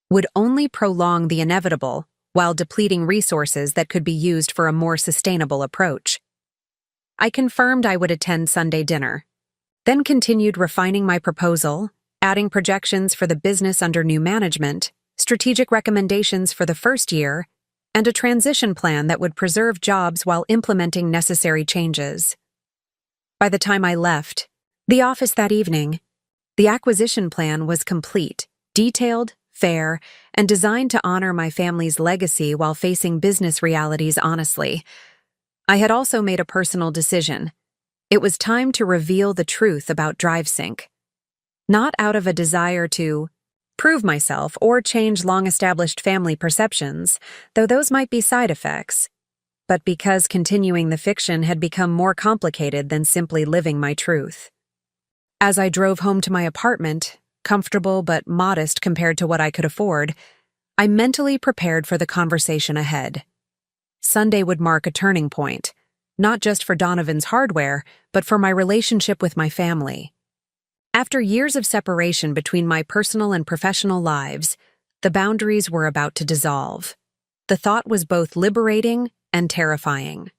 would only prolong the inevitable while depleting resources that could be used for a more sustainable approach. I confirmed I would attend Sunday dinner, then continued refining my proposal, adding projections for the business under new management, strategic recommendations for the first year, and a transition plan that would preserve jobs while implementing necessary changes. By the time I left the office that evening, the acquisition plan was complete, detailed, fair, and designed to honor my family's legacy while facing business realities honestly. I had also made a personal decision. It was time to reveal the truth about DriveSync. Not out of a desire to prove myself or change long-established family perceptions, though those might be side effects, but because continuing the fiction had become more complicated than simply living my truth. As I drove home to my apartment, comfortable but modest compared to what I could afford, I mentally prepared for the conversation ahead. Sunday would mark a turning point, not just for Donovan's hardware, but for my relationship with my family. After years of separation between my personal and professional lives, the boundaries were about to dissolve. The thought was both liberating and terrifying.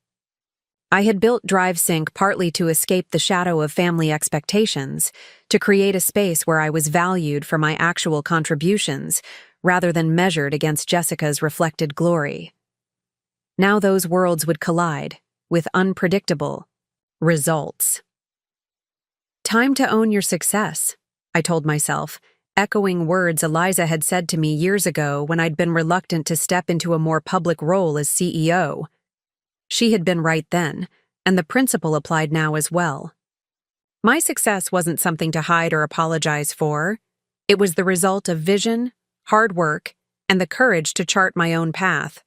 I had built DriveSync partly to escape the shadow of family expectations, to create a space where I was valued for my actual contributions, rather than measured against Jessica's reflected glory. Now those worlds would collide, with unpredictable results. "Time to own your success," I told myself, echoing words Eliza had said to me years ago when I'd been reluctant to step into a more public role as CEO. She had been right then, and the principle applied now as well. My success wasn't something to hide or apologize for. It was the result of vision, hard work, and the courage to chart my own path.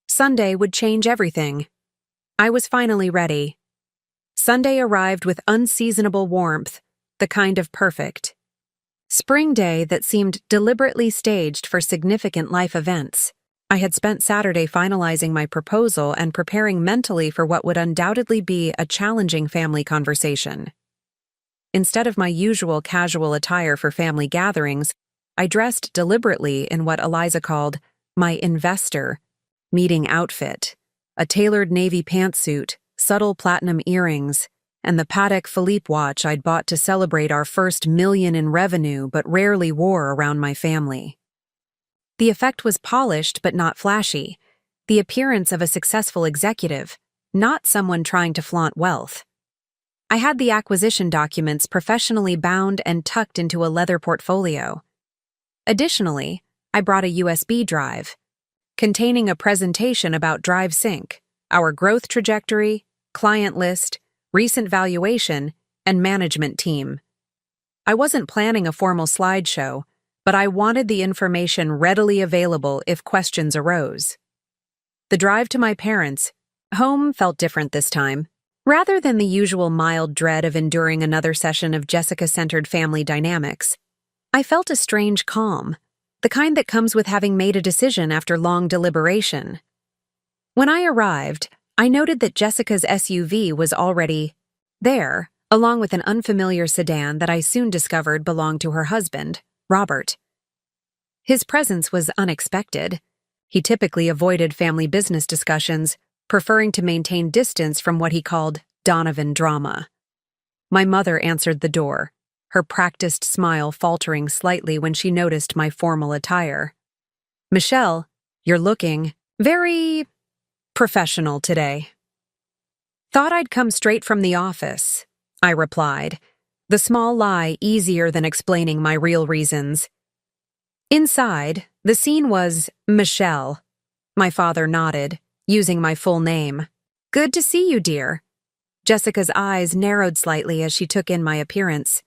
Sunday would change everything. I was finally ready. Sunday arrived with unseasonable warmth, the kind of perfect. Spring day that seemed deliberately staged for significant life events. I had spent Saturday finalizing my proposal and preparing mentally for what would undoubtedly be a challenging family conversation. Instead of my usual casual attire for family gatherings, I dressed deliberately in what Eliza called my investor meeting outfit, a tailored navy pantsuit, subtle platinum earrings, and the Patek Philippe watch I'd bought to celebrate our first million in revenue but rarely wore around my family. The effect was polished but not flashy, the appearance of a successful executive, not someone trying to flaunt wealth. I had the acquisition documents professionally bound and tucked into a leather portfolio. Additionally, I brought a USB drive, containing a presentation about DriveSync, our growth trajectory, client list, recent valuation, and management team. I wasn't planning a formal slideshow, but I wanted the information readily available if questions arose. The drive to my parents' home felt different this time. Rather than the usual mild dread of enduring another session of Jessica-centered family dynamics, I felt a strange calm, the kind that comes with having made a decision after long deliberation. When I arrived, I noted that Jessica's SUV was already there, along with an unfamiliar sedan that I soon discovered belonged to her husband, Robert. His presence was unexpected. He typically avoided family business discussions, preferring to maintain distance from what he called Donovan drama. My mother answered the door, her practiced smile faltering slightly when she noticed my formal attire. "Michelle, you're looking very professional today." "Thought I'd come straight from the office," I replied, the small lie easier than explaining my real reasons. Inside, the scene was Michelle. My father nodded, using my full name. "Good to see you, dear." Jessica's eyes narrowed slightly as she took in my appearance.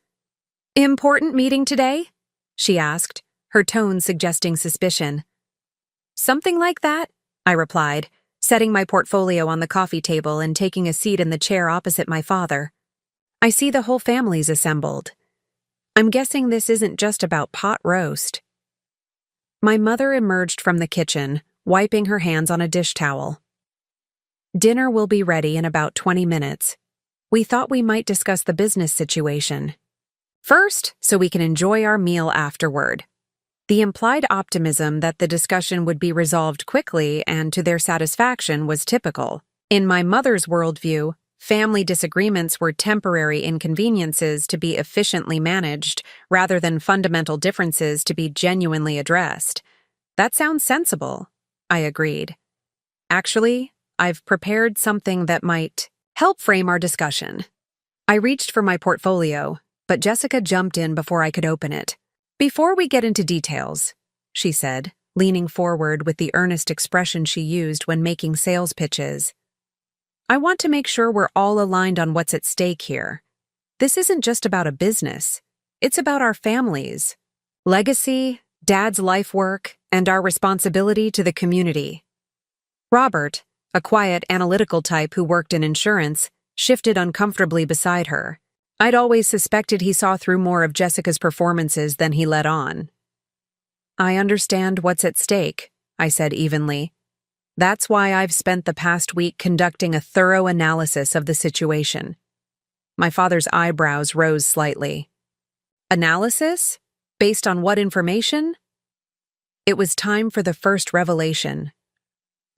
"Important meeting today?" she asked, her tone suggesting suspicion. "Something like that," I replied, setting my portfolio on the coffee table and taking a seat in the chair opposite my father. "I see the whole family's assembled. I'm guessing this isn't just about pot roast." My mother emerged from the kitchen, wiping her hands on a dish towel. "Dinner will be ready in about 20 minutes. We thought we might discuss the business situation first, so we can enjoy our meal afterward." The implied optimism that the discussion would be resolved quickly and to their satisfaction was typical. In my mother's worldview, family disagreements were temporary inconveniences to be efficiently managed, rather than fundamental differences to be genuinely addressed. "That sounds sensible," I agreed. "Actually, I've prepared something that might help frame our discussion." I reached for my portfolio, but Jessica jumped in before I could open it. "Before we get into details," she said, leaning forward with the earnest expression she used when making sales pitches, "I want to make sure we're all aligned on what's at stake here. This isn't just about a business. It's about our families, legacy, Dad's life work, and our responsibility to the community." Robert, a quiet, analytical type who worked in insurance, shifted uncomfortably beside her. I'd always suspected he saw through more of Jessica's performances than he let on. "I understand what's at stake," I said evenly. "That's why I've spent the past week conducting a thorough analysis of the situation." My father's eyebrows rose slightly. "Analysis? Based on what information?" It was time for the first revelation.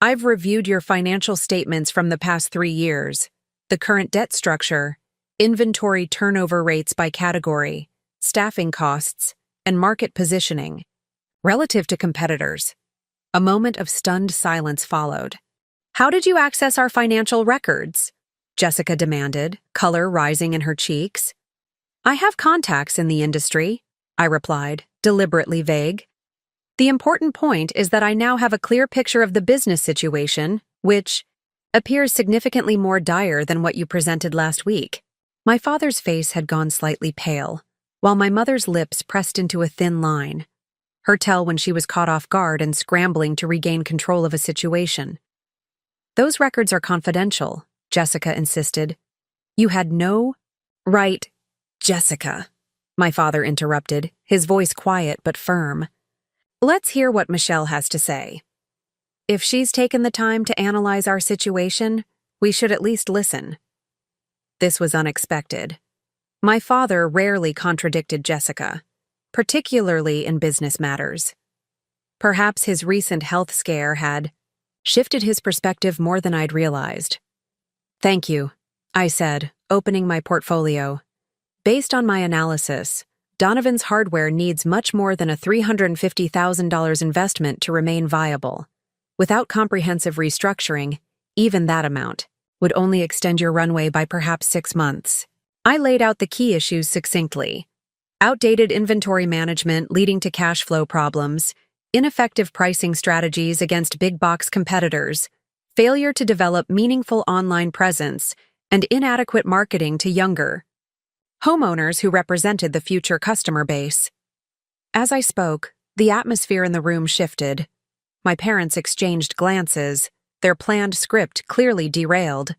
"I've reviewed your financial statements from the past 3 years, the current debt structure, inventory turnover rates by category, staffing costs, and market positioning, relative to competitors." A moment of stunned silence followed. "How did you access our financial records?" Jessica demanded, color rising in her cheeks. "I have contacts in the industry," I replied, deliberately vague. "The important point is that I now have a clear picture of the business situation, which appears significantly more dire than what you presented last week." My father's face had gone slightly pale, while my mother's lips pressed into a thin line. Her tell when she was caught off guard and scrambling to regain control of a situation. "Those records are confidential," Jessica insisted. "You had no right." "Jessica," my father interrupted, his voice quiet but firm. Let's hear what Michelle has to say. If she's taken the time to analyze our situation, we should at least listen. This was unexpected. My father rarely contradicted Jessica, particularly in business matters. Perhaps his recent health scare had shifted his perspective more than I'd realized. Thank you, I said, opening my portfolio. Based on my analysis, Donovan's hardware needs much more than a $350,000 investment to remain viable. Without comprehensive restructuring, even that amount would only extend your runway by perhaps 6 months. I laid out the key issues succinctly. Outdated inventory management leading to cash flow problems, ineffective pricing strategies against big-box competitors, failure to develop meaningful online presence, and inadequate marketing to younger homeowners who represented the future customer base. As I spoke, the atmosphere in the room shifted. My parents exchanged glances, their planned script clearly derailed.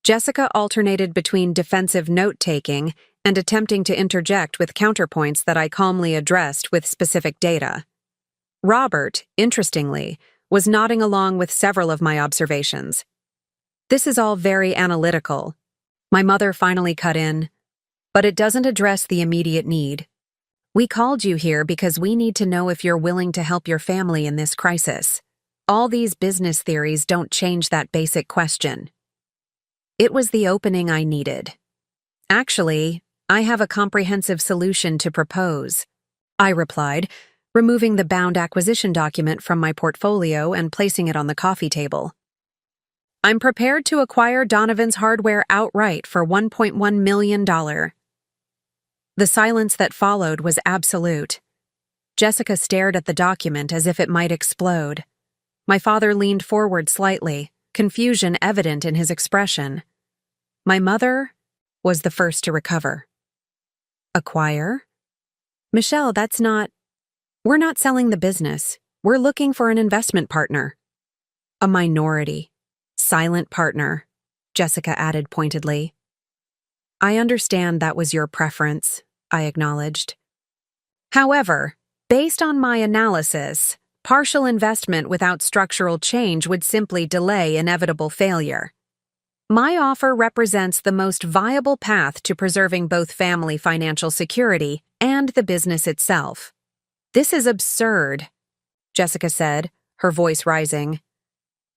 Jessica alternated between defensive note-taking and attempting to interject with counterpoints that I calmly addressed with specific data. Robert, interestingly, was nodding along with several of my observations. This is all very analytical. My mother finally cut in, but it doesn't address the immediate need. We called you here because we need to know if you're willing to help your family in this crisis. All these business theories don't change that basic question. It was the opening I needed. Actually, I have a comprehensive solution to propose, I replied, removing the bound acquisition document from my portfolio and placing it on the coffee table. I'm prepared to acquire Donovan's hardware outright for $1.1 million. The silence that followed was absolute. Jessica stared at the document as if it might explode. My father leaned forward slightly, confusion evident in his expression. My mother was the first to recover. Acquire? Michelle, we're not selling the business. We're looking for an investment partner. A minority, silent partner, Jessica added pointedly. I understand that was your preference, I acknowledged. However, based on my analysis, partial investment without structural change would simply delay inevitable failure. My offer represents the most viable path to preserving both family financial security and the business itself. This is absurd, Jessica said, her voice rising.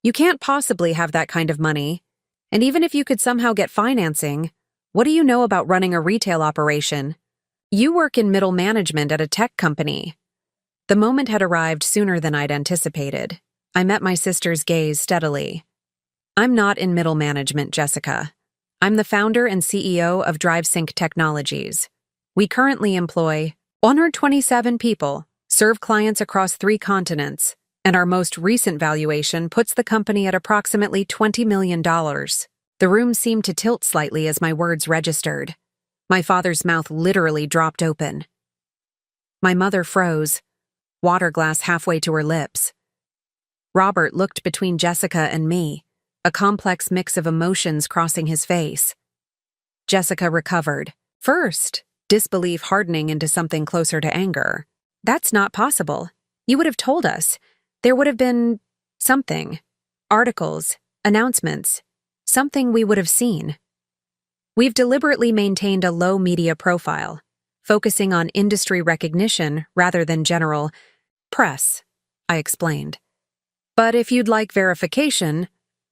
You can't possibly have that kind of money. And even if you could somehow get financing, what do you know about running a retail operation? You work in middle management at a tech company. The moment had arrived sooner than I'd anticipated. I met my sister's gaze steadily. I'm not in middle management, Jessica. I'm the founder and CEO of DriveSync Technologies. We currently employ 127 people, serve clients across 3 continents, and our most recent valuation puts the company at approximately $20 million. The room seemed to tilt slightly as my words registered. My father's mouth literally dropped open. My mother froze, water glass halfway to her lips. Robert looked between Jessica and me, a complex mix of emotions crossing his face. Jessica recovered. First, disbelief hardening into something closer to anger. That's not possible. You would have told us. There would have been something. Articles, announcements, something we would have seen. We've deliberately maintained a low media profile, focusing on industry recognition rather than general press, I explained. But if you'd like verification,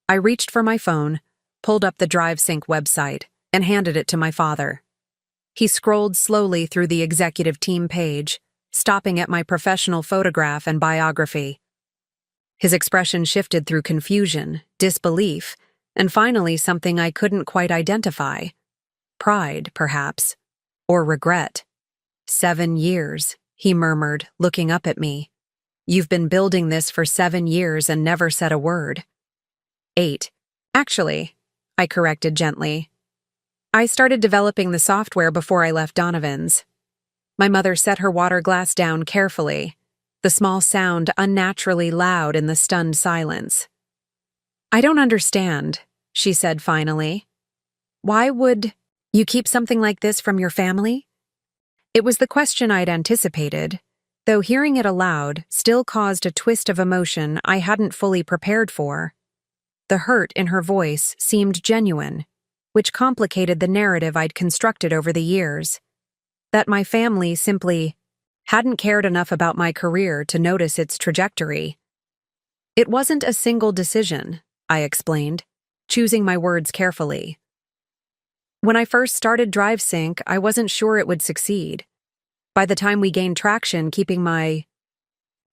I reached for my phone, pulled up the DriveSync website, and handed it to my father. He scrolled slowly through the executive team page, stopping at my professional photograph and biography. His expression shifted through confusion, disbelief, and finally something I couldn't quite identify. Pride, perhaps, or regret. 7 years, he murmured, looking up at me. You've been building this for 7 years and never said a word. 8. Actually, I corrected gently. I started developing the software before I left Donovan's. My mother set her water glass down carefully, the small sound unnaturally loud in the stunned silence. I don't understand, she said finally. Why would you keep something like this from your family? It was the question I'd anticipated, though hearing it aloud still caused a twist of emotion I hadn't fully prepared for. The hurt in her voice seemed genuine, which complicated the narrative I'd constructed over the years. That my family simply hadn't cared enough about my career to notice its trajectory. It wasn't a single decision, I explained, choosing my words carefully. When I first started DriveSync, I wasn't sure it would succeed. By the time we gained traction, keeping my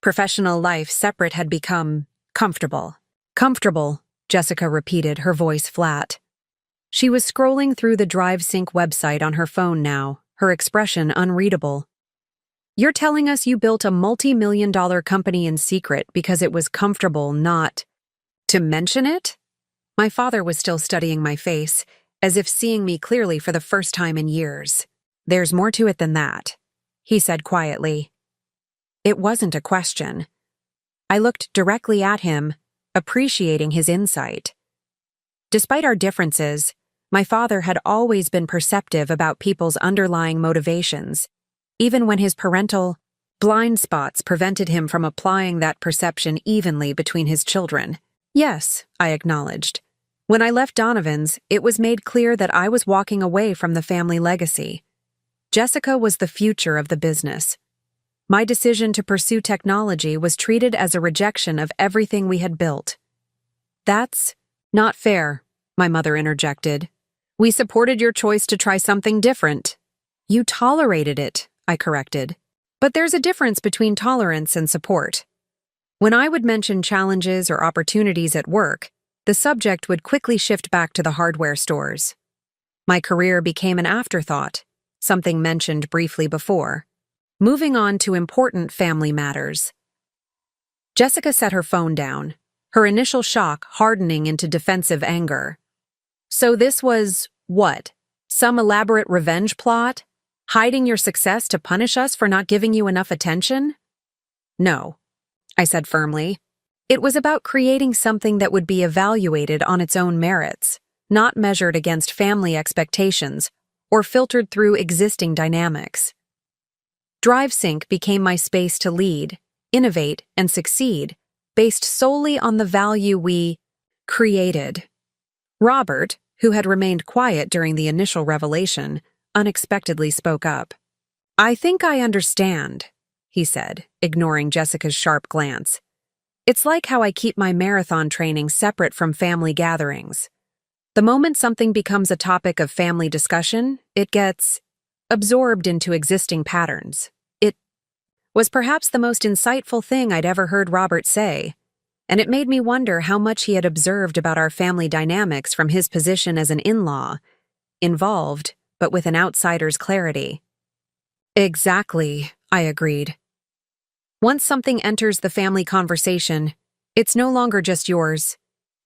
professional life separate had become comfortable. Comfortable, Jessica repeated, her voice flat. She was scrolling through the DriveSync website on her phone now, her expression unreadable. You're telling us you built a multi-million-dollar company in secret because it was comfortable not to mention it? My father was still studying my face, as if seeing me clearly for the first time in years. There's more to it than that, he said quietly. It wasn't a question. I looked directly at him, appreciating his insight. Despite our differences, my father had always been perceptive about people's underlying motivations, even when his parental blind spots prevented him from applying that perception evenly between his children. Yes, I acknowledged. When I left Donovan's, it was made clear that I was walking away from the family legacy. Jessica was the future of the business. My decision to pursue technology was treated as a rejection of everything we had built. That's not fair, my mother interjected. We supported your choice to try something different. You tolerated it, I corrected. But there's a difference between tolerance and support. When I would mention challenges or opportunities at work, the subject would quickly shift back to the hardware stores. My career became an afterthought, something mentioned briefly before, moving on to important family matters. Jessica set her phone down, her initial shock hardening into defensive anger. So this was, what? Some elaborate revenge plot? Hiding your success to punish us for not giving you enough attention? No, I said firmly. It was about creating something that would be evaluated on its own merits, not measured against family expectations or filtered through existing dynamics. DriveSync became my space to lead, innovate, and succeed, based solely on the value we created. Robert, who had remained quiet during the initial revelation, unexpectedly spoke up. I think I understand, he said, ignoring Jessica's sharp glance. It's like how I keep my marathon training separate from family gatherings. The moment something becomes a topic of family discussion, it gets absorbed into existing patterns. It was perhaps the most insightful thing I'd ever heard Robert say, and it made me wonder how much he had observed about our family dynamics from his position as an in-law, involved, but with an outsider's clarity. Exactly, I agreed. Once something enters the family conversation, it's no longer just yours.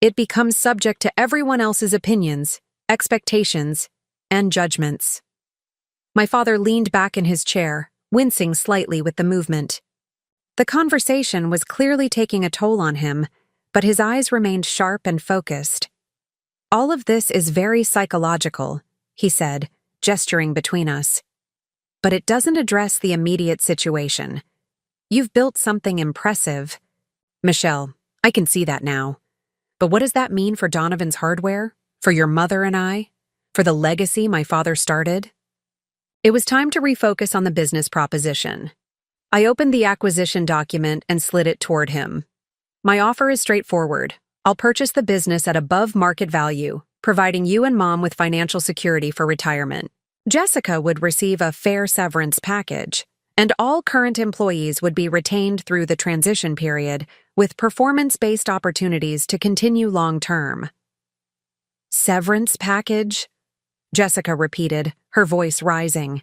It becomes subject to everyone else's opinions, expectations, and judgments. My father leaned back in his chair, wincing slightly with the movement. The conversation was clearly taking a toll on him, but his eyes remained sharp and focused. All of this is very psychological, he said, gesturing between us. But it doesn't address the immediate situation. You've built something impressive. Michelle, I can see that now. But what does that mean for Donovan's hardware? For your mother and I? For the legacy my father started? It was time to refocus on the business proposition. I opened the acquisition document and slid it toward him. My offer is straightforward. I'll purchase the business at above market value, providing you and Mom with financial security for retirement. Jessica would receive a fair severance package, and all current employees would be retained through the transition period with performance-based opportunities to continue long-term. Severance package? Jessica repeated, her voice rising.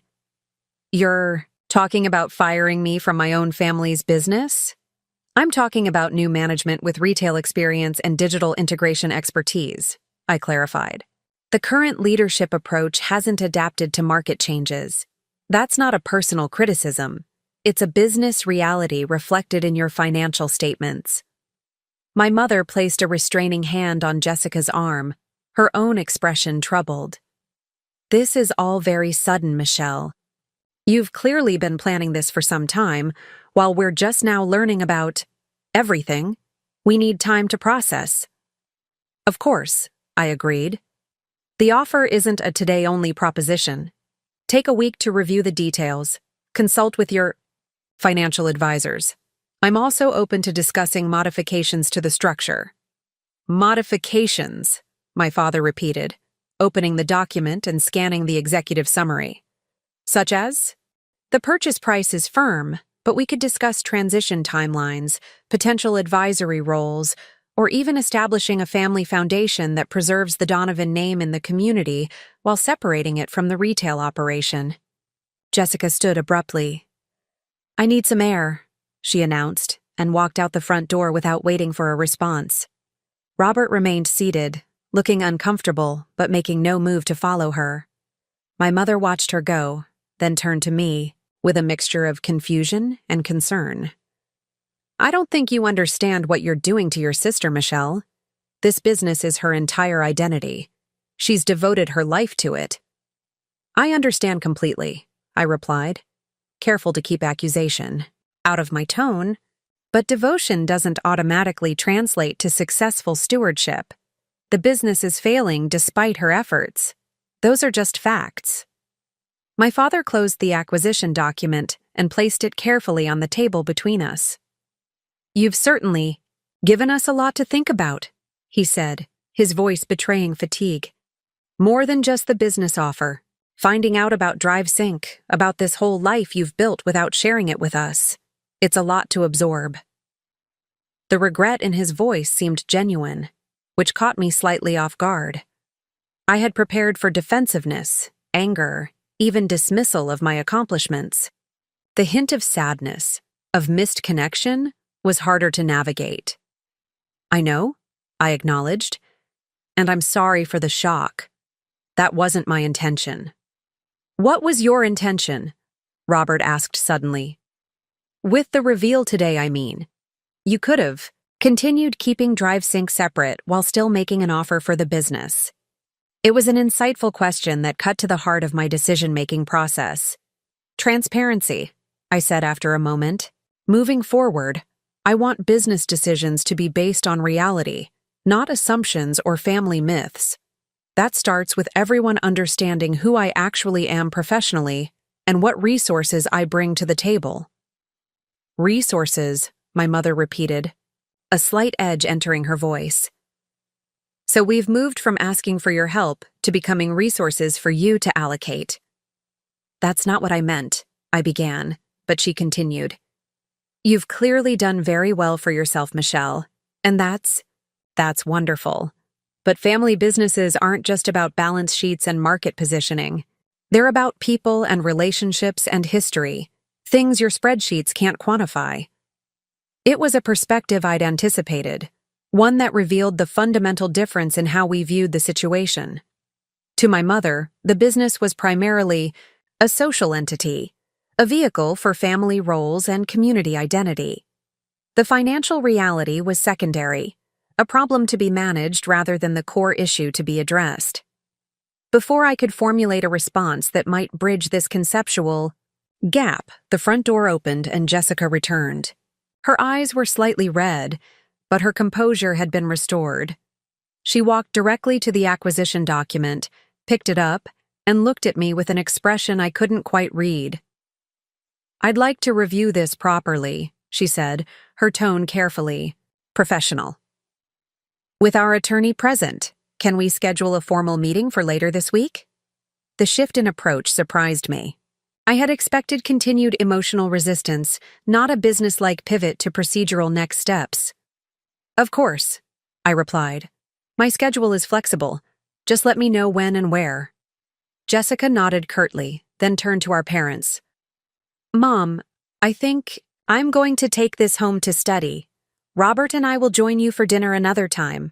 You're talking about firing me from my own family's business? I'm talking about new management with retail experience and digital integration expertise, I clarified. The current leadership approach hasn't adapted to market changes. That's not a personal criticism. It's a business reality reflected in your financial statements. My mother placed a restraining hand on Jessica's arm, her own expression troubled. This is all very sudden, Michelle. You've clearly been planning this for some time, while we're just now learning about everything. We need time to process. Of course, I agreed. The offer isn't a today-only proposition. Take a week to review the details. Consult with your financial advisors. I'm also open to discussing modifications to the structure. Modifications, my father repeated, opening the document and scanning the executive summary. Such as? The purchase price is firm, but we could discuss transition timelines, potential advisory roles, or even establishing a family foundation that preserves the Donovan name in the community while separating it from the retail operation. Jessica stood abruptly. I need some air, she announced, and walked out the front door without waiting for a response. Robert remained seated, looking uncomfortable but making no move to follow her. My mother watched her go, then turned to me, with a mixture of confusion and concern. I don't think you understand what you're doing to your sister, Michelle. This business is her entire identity. She's devoted her life to it. I understand completely, I replied, careful to keep accusation out of my tone, but devotion doesn't automatically translate to successful stewardship. The business is failing despite her efforts. Those are just facts. My father closed the acquisition document and placed it carefully on the table between us. You've certainly given us a lot to think about, he said, his voice betraying fatigue. More than just the business offer. Finding out about DriveSync, about this whole life you've built without sharing it with us. It's a lot to absorb. The regret in his voice seemed genuine, which caught me slightly off guard. I had prepared for defensiveness, anger, even dismissal of my accomplishments. The hint of sadness, of missed connection, was harder to navigate. I know, I acknowledged, and I'm sorry for the shock. That wasn't my intention. What was your intention? Robert asked suddenly. With the reveal today, I mean. You could have continued keeping DriveSync separate while still making an offer for the business. It was an insightful question that cut to the heart of my decision-making process. Transparency, I said after a moment. Moving forward, I want business decisions to be based on reality, not assumptions or family myths. That starts with everyone understanding who I actually am professionally and what resources I bring to the table. Resources, my mother repeated, a slight edge entering her voice. So we've moved from asking for your help to becoming resources for you to allocate. That's not what I meant, I began, but she continued. You've clearly done very well for yourself, Michelle, and that's wonderful. But family businesses aren't just about balance sheets and market positioning. They're about people and relationships and history, things your spreadsheets can't quantify. It was a perspective I'd anticipated, one that revealed the fundamental difference in how we viewed the situation. To my mother, the business was primarily a social entity, a vehicle for family roles and community identity. The financial reality was secondary, a problem to be managed rather than the core issue to be addressed. Before I could formulate a response that might bridge this conceptual gap, the front door opened and Jessica returned. Her eyes were slightly red, but her composure had been restored. She walked directly to the acquisition document, picked it up, and looked at me with an expression I couldn't quite read. I'd like to review this properly, she said, her tone carefully professional. With our attorney present, can we schedule a formal meeting for later this week? The shift in approach surprised me. I had expected continued emotional resistance, not a business-like pivot to procedural next steps. Of course, I replied. My schedule is flexible. Just let me know when and where. Jessica nodded curtly, then turned to our parents. Mom, I think I'm going to take this home to study. Robert and I will join you for dinner another time.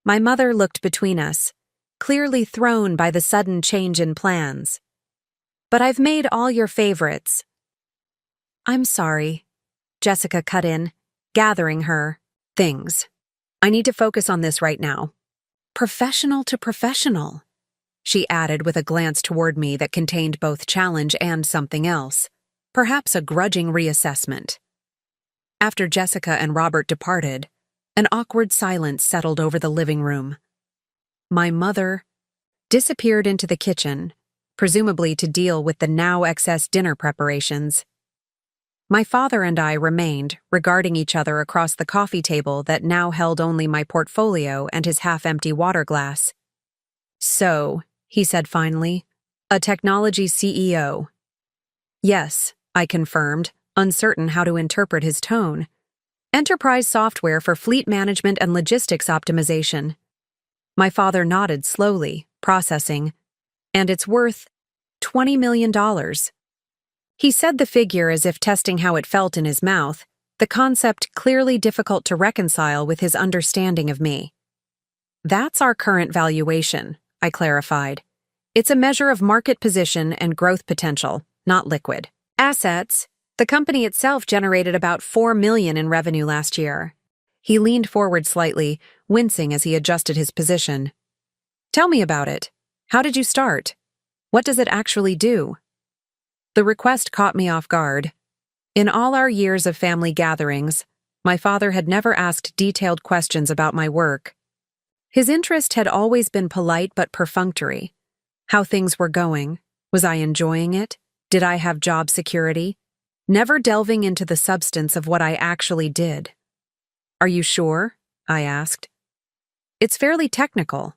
My mother looked between us, clearly thrown by the sudden change in plans. But I've made all your favorites. I'm sorry, Jessica cut in, gathering her things. I need to focus on this right now. Professional to professional. she added with a glance toward me that contained both challenge and something else, perhaps a grudging reassessment. After Jessica and Robert departed, an awkward silence settled over the living room. My mother disappeared into the kitchen, presumably to deal with the now excess dinner preparations. My father and I remained, regarding each other across the coffee table that now held only my portfolio and his half-empty water glass. "So," he said finally, "a technology CEO." "Yes," I confirmed, uncertain how to interpret his tone. "Enterprise software for fleet management and logistics optimization." My father nodded slowly, processing. "And it's worth $20 million. He said the figure as if testing how it felt in his mouth, the concept clearly difficult to reconcile with his understanding of me. "That's our current valuation," I clarified. "It's a measure of market position and growth potential, not liquid assets." The company itself generated about $4 million in revenue last year. He leaned forward slightly, wincing as he adjusted his position. "Tell me about it. How did you start? What does it actually do?" The request caught me off guard. In all our years of family gatherings, my father had never asked detailed questions about my work. His interest had always been polite but perfunctory. How things were going? Was I enjoying it? Did I have job security? Never delving into the substance of what I actually did. "Are you sure?" I asked. "It's fairly technical."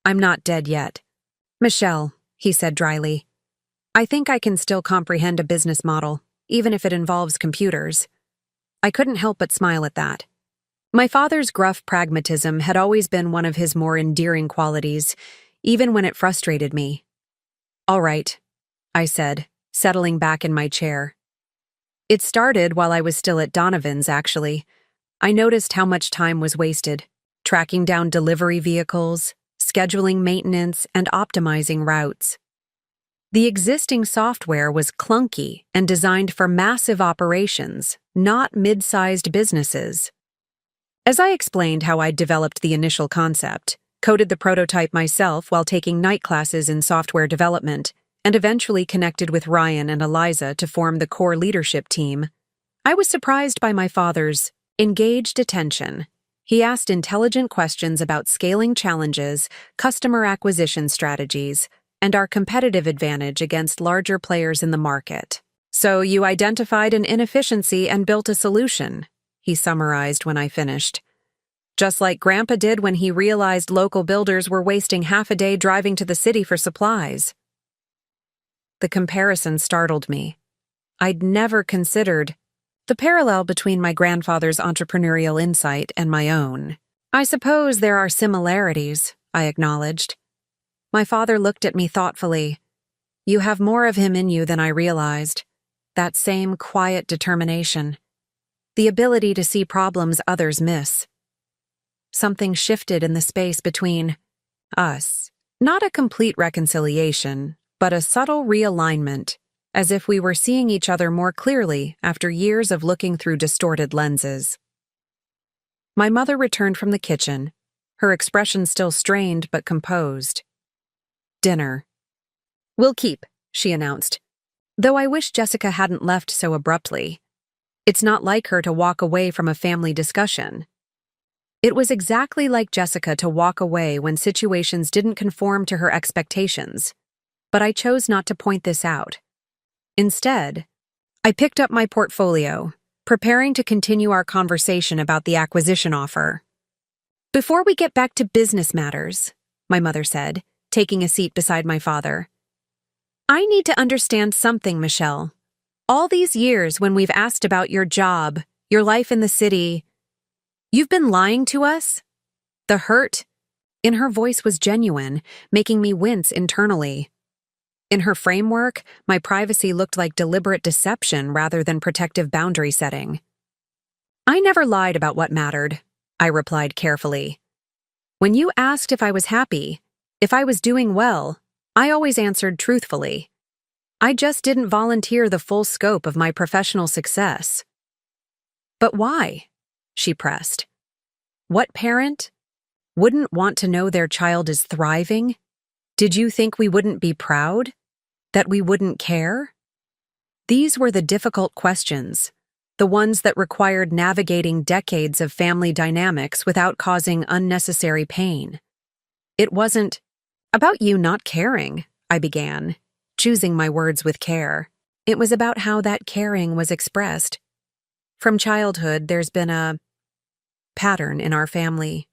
"I'm not dead yet." "Michelle," he said dryly, "I think I can still comprehend a business model, even if it involves computers." I couldn't help but smile at that. My father's gruff pragmatism had always been one of his more endearing qualities, even when it frustrated me. "All right," I said, settling back in my chair. It started while I was still at Donovan's, actually. I noticed how much time was wasted, tracking down delivery vehicles, scheduling maintenance, and optimizing routes. The existing software was clunky and designed for massive operations, not mid-sized businesses. As I explained how I'd developed the initial concept, coded the prototype myself while taking night classes in software development, and eventually connected with Ryan and Eliza to form the core leadership team, I was surprised by my father's engaged attention. He asked intelligent questions about scaling challenges, customer acquisition strategies, and our competitive advantage against larger players in the market. "So you identified an inefficiency and built a solution," he summarized when I finished. "Just like Grandpa did when he realized local builders were wasting half a day driving to the city for supplies." The comparison startled me. I'd never considered the parallel between my grandfather's entrepreneurial insight and my own. "I suppose there are similarities," I acknowledged. My father looked at me thoughtfully. "You have more of him in you than I realized. That same quiet determination. The ability to see problems others miss." Something shifted in the space between us. Not a complete reconciliation, but a subtle realignment, as if we were seeing each other more clearly after years of looking through distorted lenses. My mother returned from the kitchen, her expression still strained but composed. "Dinner." "We'll keep," she announced, though I wish Jessica hadn't left so abruptly. It's not like her to walk away from a family discussion. It was exactly like Jessica to walk away when situations didn't conform to her expectations, but I chose not to point this out. Instead, I picked up my portfolio, preparing to continue our conversation about the acquisition offer. "Before we get back to business matters," my mother said, taking a seat beside my father, "I need to understand something, Michelle. All these years when we've asked about your job, your life in the city, you've been lying to us?" The hurt in her voice was genuine, making me wince internally. In her framework, my privacy looked like deliberate deception rather than protective boundary setting. "I never lied about what mattered," I replied carefully. "When you asked if I was happy, if I was doing well, I always answered truthfully. I just didn't volunteer the full scope of my professional success." "But why?" she pressed. "What parent wouldn't want to know their child is thriving? Did you think we wouldn't be proud? That we wouldn't care? These were the difficult questions, the ones that required navigating decades of family dynamics without causing unnecessary pain. It wasn't about you not caring, I began, choosing my words with care. It was about how that caring was expressed. From childhood, there's been a pattern in our family.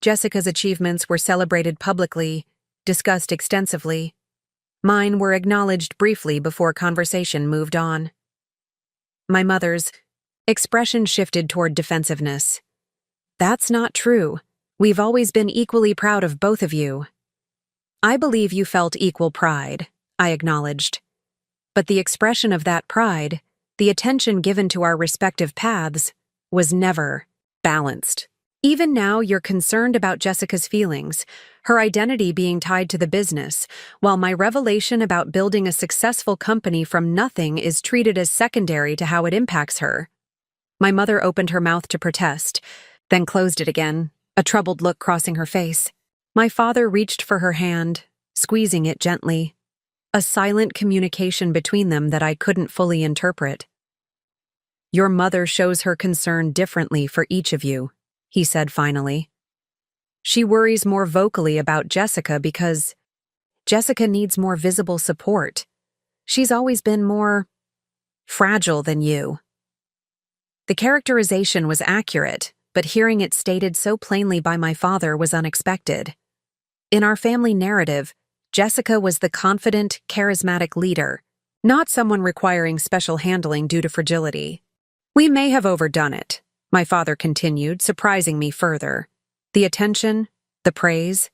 Jessica's achievements were celebrated publicly, discussed extensively. Mine were acknowledged briefly before conversation moved on. My mother's expression shifted toward defensiveness. That's not true. We've always been equally proud of both of you. I believe you felt equal pride, I acknowledged. But the expression of that pride, the attention given to our respective paths, was never balanced. Even now, you're concerned about Jessica's feelings, her identity being tied to the business, while my revelation about building a successful company from nothing is treated as secondary to how it impacts her. My mother opened her mouth to protest, then closed it again, a troubled look crossing her face. My father reached for her hand, squeezing it gently, a silent communication between them that I couldn't fully interpret. Your mother shows her concern differently for each of you, he said finally. She worries more vocally about Jessica because Jessica needs more visible support. She's always been more fragile than you. The characterization was accurate, but hearing it stated so plainly by my father was unexpected. In our family narrative, Jessica was the confident, charismatic leader, not someone requiring special handling due to fragility. We may have overdone it, my father continued, surprising me further. The attention, the praise.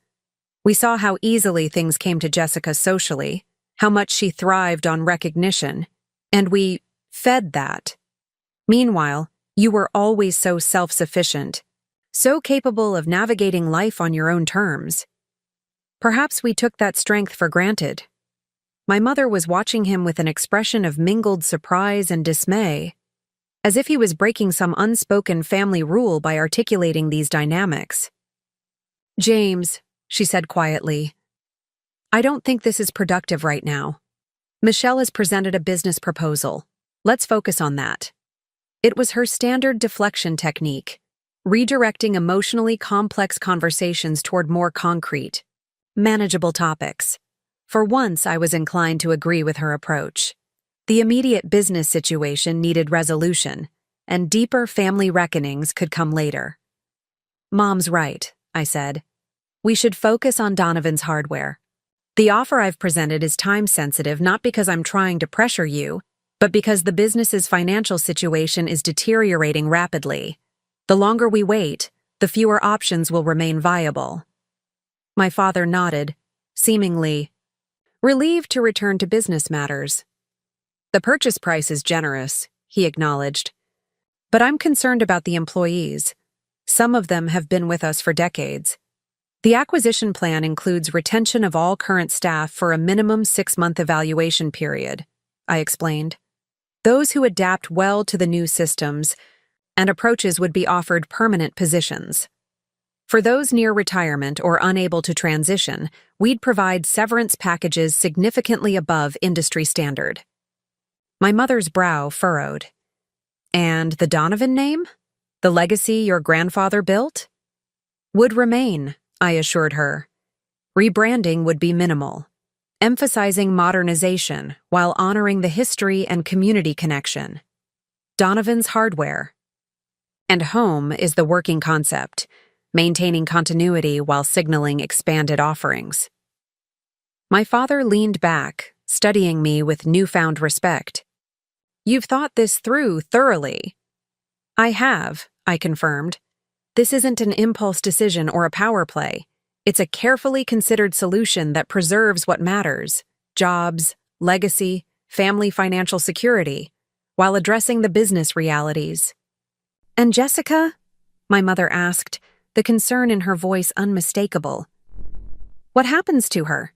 We saw how easily things came to Jessica socially, how much she thrived on recognition, and we fed that. Meanwhile, you were always so self-sufficient, so capable of navigating life on your own terms. Perhaps we took that strength for granted. My mother was watching him with an expression of mingled surprise and dismay, as if he was breaking some unspoken family rule by articulating these dynamics. James, she said quietly, I don't think this is productive right now. Michelle has presented a business proposal. Let's focus on that. It was her standard deflection technique, redirecting emotionally complex conversations toward more concrete, manageable topics. For once, I was inclined to agree with her approach. The immediate business situation needed resolution, and deeper family reckonings could come later. Mom's right, I said. We should focus on Donovan's hardware. The offer I've presented is time-sensitive not because I'm trying to pressure you, but because the business's financial situation is deteriorating rapidly. The longer we wait, the fewer options will remain viable. My father nodded, seemingly relieved to return to business matters. The purchase price is generous, he acknowledged. But I'm concerned about the employees. Some of them have been with us for decades. The acquisition plan includes retention of all current staff for a minimum 6-month evaluation period, I explained. Those who adapt well to the new systems and approaches would be offered permanent positions. For those near retirement or unable to transition, we'd provide severance packages significantly above industry standard. My mother's brow furrowed. And the Donovan name? The legacy your grandfather built? Would remain, I assured her. Rebranding would be minimal, emphasizing modernization while honoring the history and community connection. Donovan's hardware. And home is the working concept, maintaining continuity while signaling expanded offerings. My father leaned back, studying me with newfound respect. You've thought this through thoroughly. I have, I confirmed. This isn't an impulse decision or a power play. It's a carefully considered solution that preserves what matters: jobs, legacy, family financial security, while addressing the business realities. And Jessica? My mother asked, the concern in her voice unmistakable. What happens to her?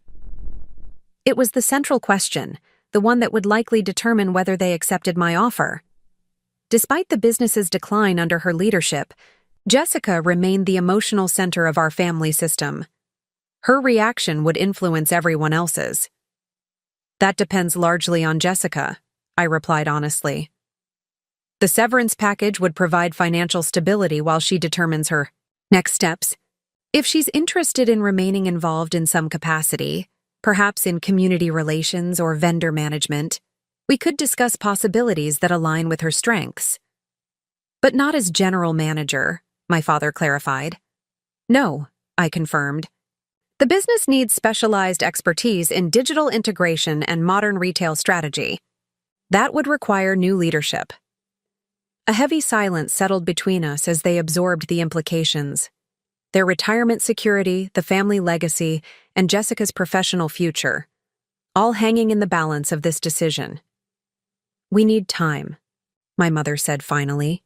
It was the central question, the one that would likely determine whether they accepted my offer. Despite the business's decline under her leadership, Jessica remained the emotional center of our family system. Her reaction would influence everyone else's. That depends largely on Jessica, I replied honestly. The severance package would provide financial stability while she determines her next steps. If she's interested in remaining involved in some capacity, perhaps in community relations or vendor management, we could discuss possibilities that align with her strengths. But not as general manager, my father clarified. No, I confirmed. The business needs specialized expertise in digital integration and modern retail strategy. That would require new leadership. A heavy silence settled between us as they absorbed the implications. Their retirement security, the family legacy, and Jessica's professional future, all hanging in the balance of this decision. We need time, my mother said finally.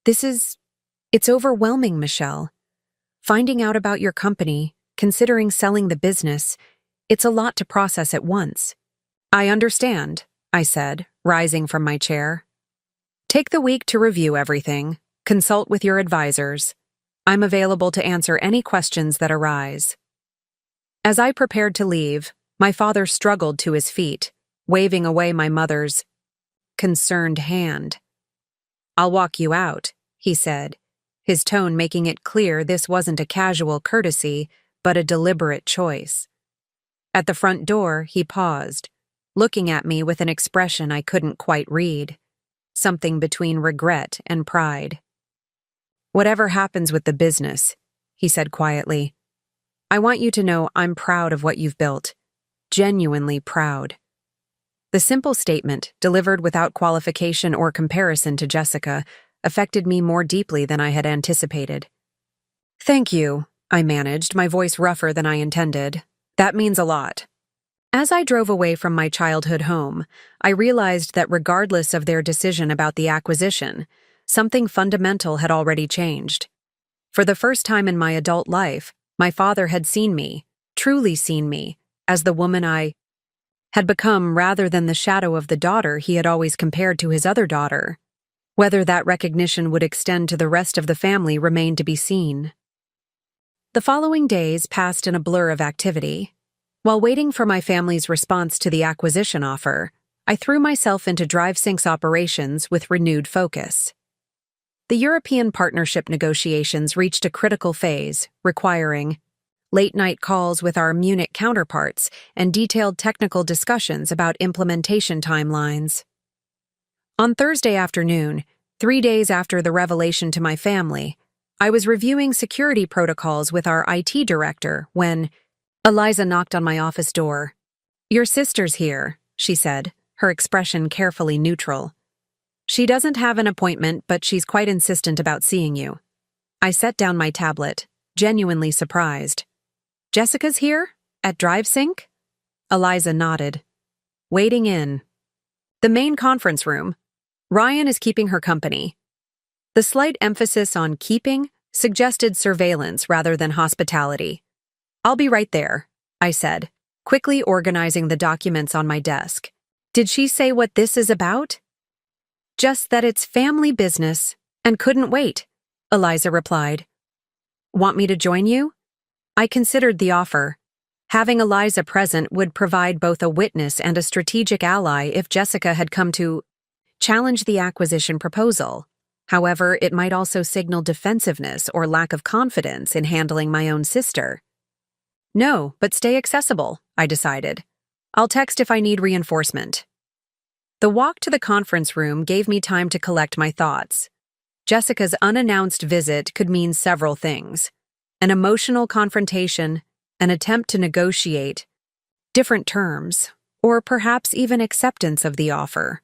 It's overwhelming, Michelle. Finding out about your company, considering selling the business, it's a lot to process at once. I understand, I said, rising from my chair. Take the week to review everything, consult with your advisors. I'm available to answer any questions that arise. As I prepared to leave, my father struggled to his feet, waving away my mother's concerned hand. I'll walk you out, he said, his tone making it clear this wasn't a casual courtesy, but a deliberate choice. At the front door, he paused, looking at me with an expression I couldn't quite read, something between regret and pride. Whatever happens with the business, he said quietly, I want you to know I'm proud of what you've built. Genuinely proud. The simple statement, delivered without qualification or comparison to Jessica, affected me more deeply than I had anticipated. Thank you, I managed, my voice rougher than I intended. That means a lot. As I drove away from my childhood home, I realized that regardless of their decision about the acquisition, something fundamental had already changed. For the first time in my adult life, my father had seen me, truly seen me, as the woman I had become rather than the shadow of the daughter he had always compared to his other daughter. Whether that recognition would extend to the rest of the family remained to be seen. The following days passed in a blur of activity. While waiting for my family's response to the acquisition offer, I threw myself into DriveSync's operations with renewed focus. The European partnership negotiations reached a critical phase, requiring late-night calls with our Munich counterparts and detailed technical discussions about implementation timelines. On Thursday afternoon, 3 days after the revelation to my family, I was reviewing security protocols with our IT director when Eliza knocked on my office door. Your sister's here, she said, her expression carefully neutral. She doesn't have an appointment, but she's quite insistent about seeing you. I set down my tablet, genuinely surprised. Jessica's here? At DriveSync? Eliza nodded. Waiting in the main conference room. Ryan is keeping her company. The slight emphasis on keeping suggested surveillance rather than hospitality. I'll be right there, I said, quickly organizing the documents on my desk. Did she say what this is about? Just that it's family business and couldn't wait, Eliza replied. Want me to join you? I considered the offer. Having Eliza present would provide both a witness and a strategic ally if Jessica had come to challenge the acquisition proposal. However, it might also signal defensiveness or lack of confidence in handling my own sister. No, but stay accessible, I decided. I'll text if I need reinforcement. The walk to the conference room gave me time to collect my thoughts. Jessica's unannounced visit could mean several things. An emotional confrontation, an attempt to negotiate different terms, or perhaps even acceptance of the offer.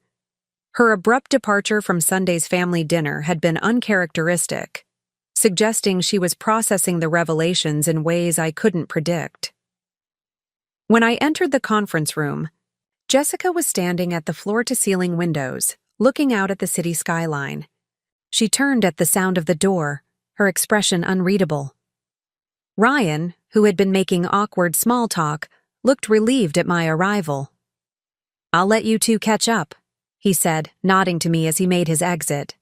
Her abrupt departure from Sunday's family dinner had been uncharacteristic, suggesting she was processing the revelations in ways I couldn't predict. When I entered the conference room, Jessica was standing at the floor-to-ceiling windows, looking out at the city skyline. She turned at the sound of the door, her expression unreadable. Ryan, who had been making awkward small talk, looked relieved at my arrival. I'll let you two catch up, he said, nodding to me as he made his exit.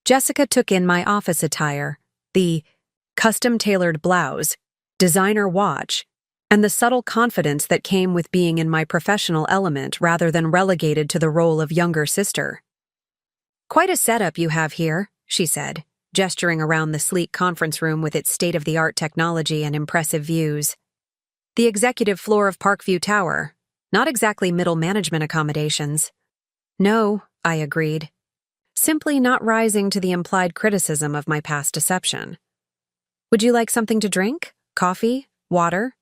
Jessica took in my office attire, the custom-tailored blouse, designer watch, and the subtle confidence that came with being in my professional element rather than relegated to the role of younger sister. "Quite a setup you have here," she said, gesturing around the sleek conference room with its state-of-the-art technology and impressive views. "The executive floor of Parkview Tower. Not exactly middle management accommodations." "No," I agreed, simply not rising to the implied criticism of my past deception. "Would you like something to drink? Coffee? Water?"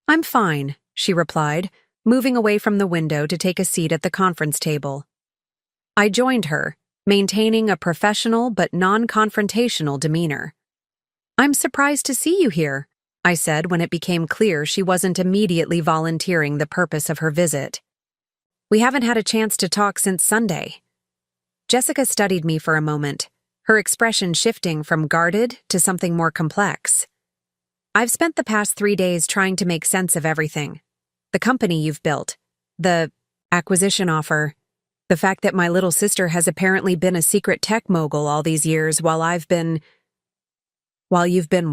"I'm fine," she replied, moving away from the window to take a seat at the conference table. I joined her, maintaining a professional but non-confrontational demeanor. "I'm surprised to see you here," I said when it became clear she wasn't immediately volunteering the purpose of her visit. "We haven't had a chance to talk since Sunday." Jessica studied me for a moment, her expression shifting from guarded to something more complex. "I've spent the past 3 days trying to make sense of everything. The company you've built, the acquisition offer, the fact that my little sister has apparently been a secret tech mogul all these years while you've been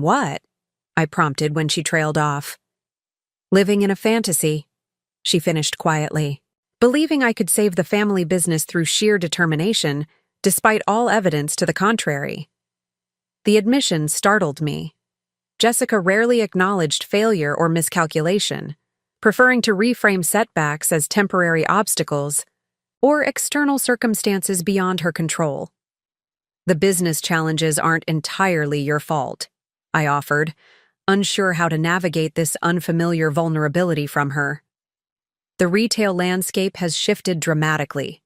what?" I prompted when she trailed off. "Living in a fantasy," she finished quietly, believing I could save the family business through sheer determination, despite all evidence to the contrary. The admission startled me. Jessica rarely acknowledged failure or miscalculation, preferring to reframe setbacks as temporary obstacles or external circumstances beyond her control. "The business challenges aren't entirely your fault," I offered, unsure how to navigate this unfamiliar vulnerability from her. "The retail landscape has shifted dramatically.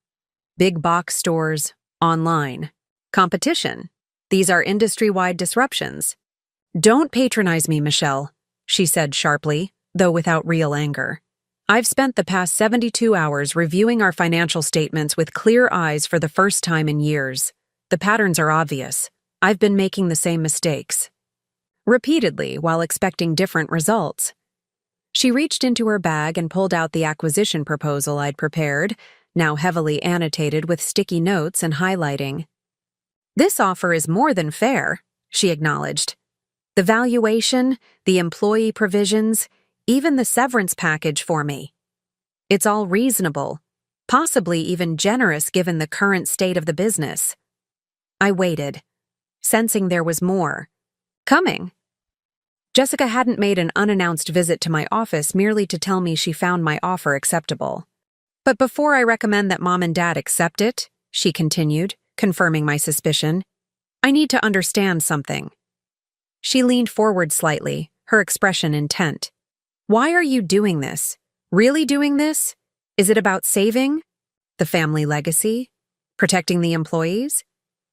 Big box stores, online, competition. These are industry-wide disruptions." "Don't patronize me, Michelle," she said sharply, though without real anger. "I've spent the past 72 hours reviewing our financial statements with clear eyes for the first time in years. The patterns are obvious. I've been making the same mistakes. Repeatedly, while expecting different results." She reached into her bag and pulled out the acquisition proposal I'd prepared, now heavily annotated with sticky notes and highlighting. "This offer is more than fair," she acknowledged. "The valuation, the employee provisions, even the severance package for me. It's all reasonable, possibly even generous given the current state of the business." I waited, sensing there was more coming. Jessica hadn't made an unannounced visit to my office merely to tell me she found my offer acceptable. "But before I recommend that Mom and Dad accept it," she continued, confirming my suspicion, "I need to understand something." She leaned forward slightly, her expression intent. "Why are you doing this? Really doing this? Is it about saving the family legacy? Protecting the employees?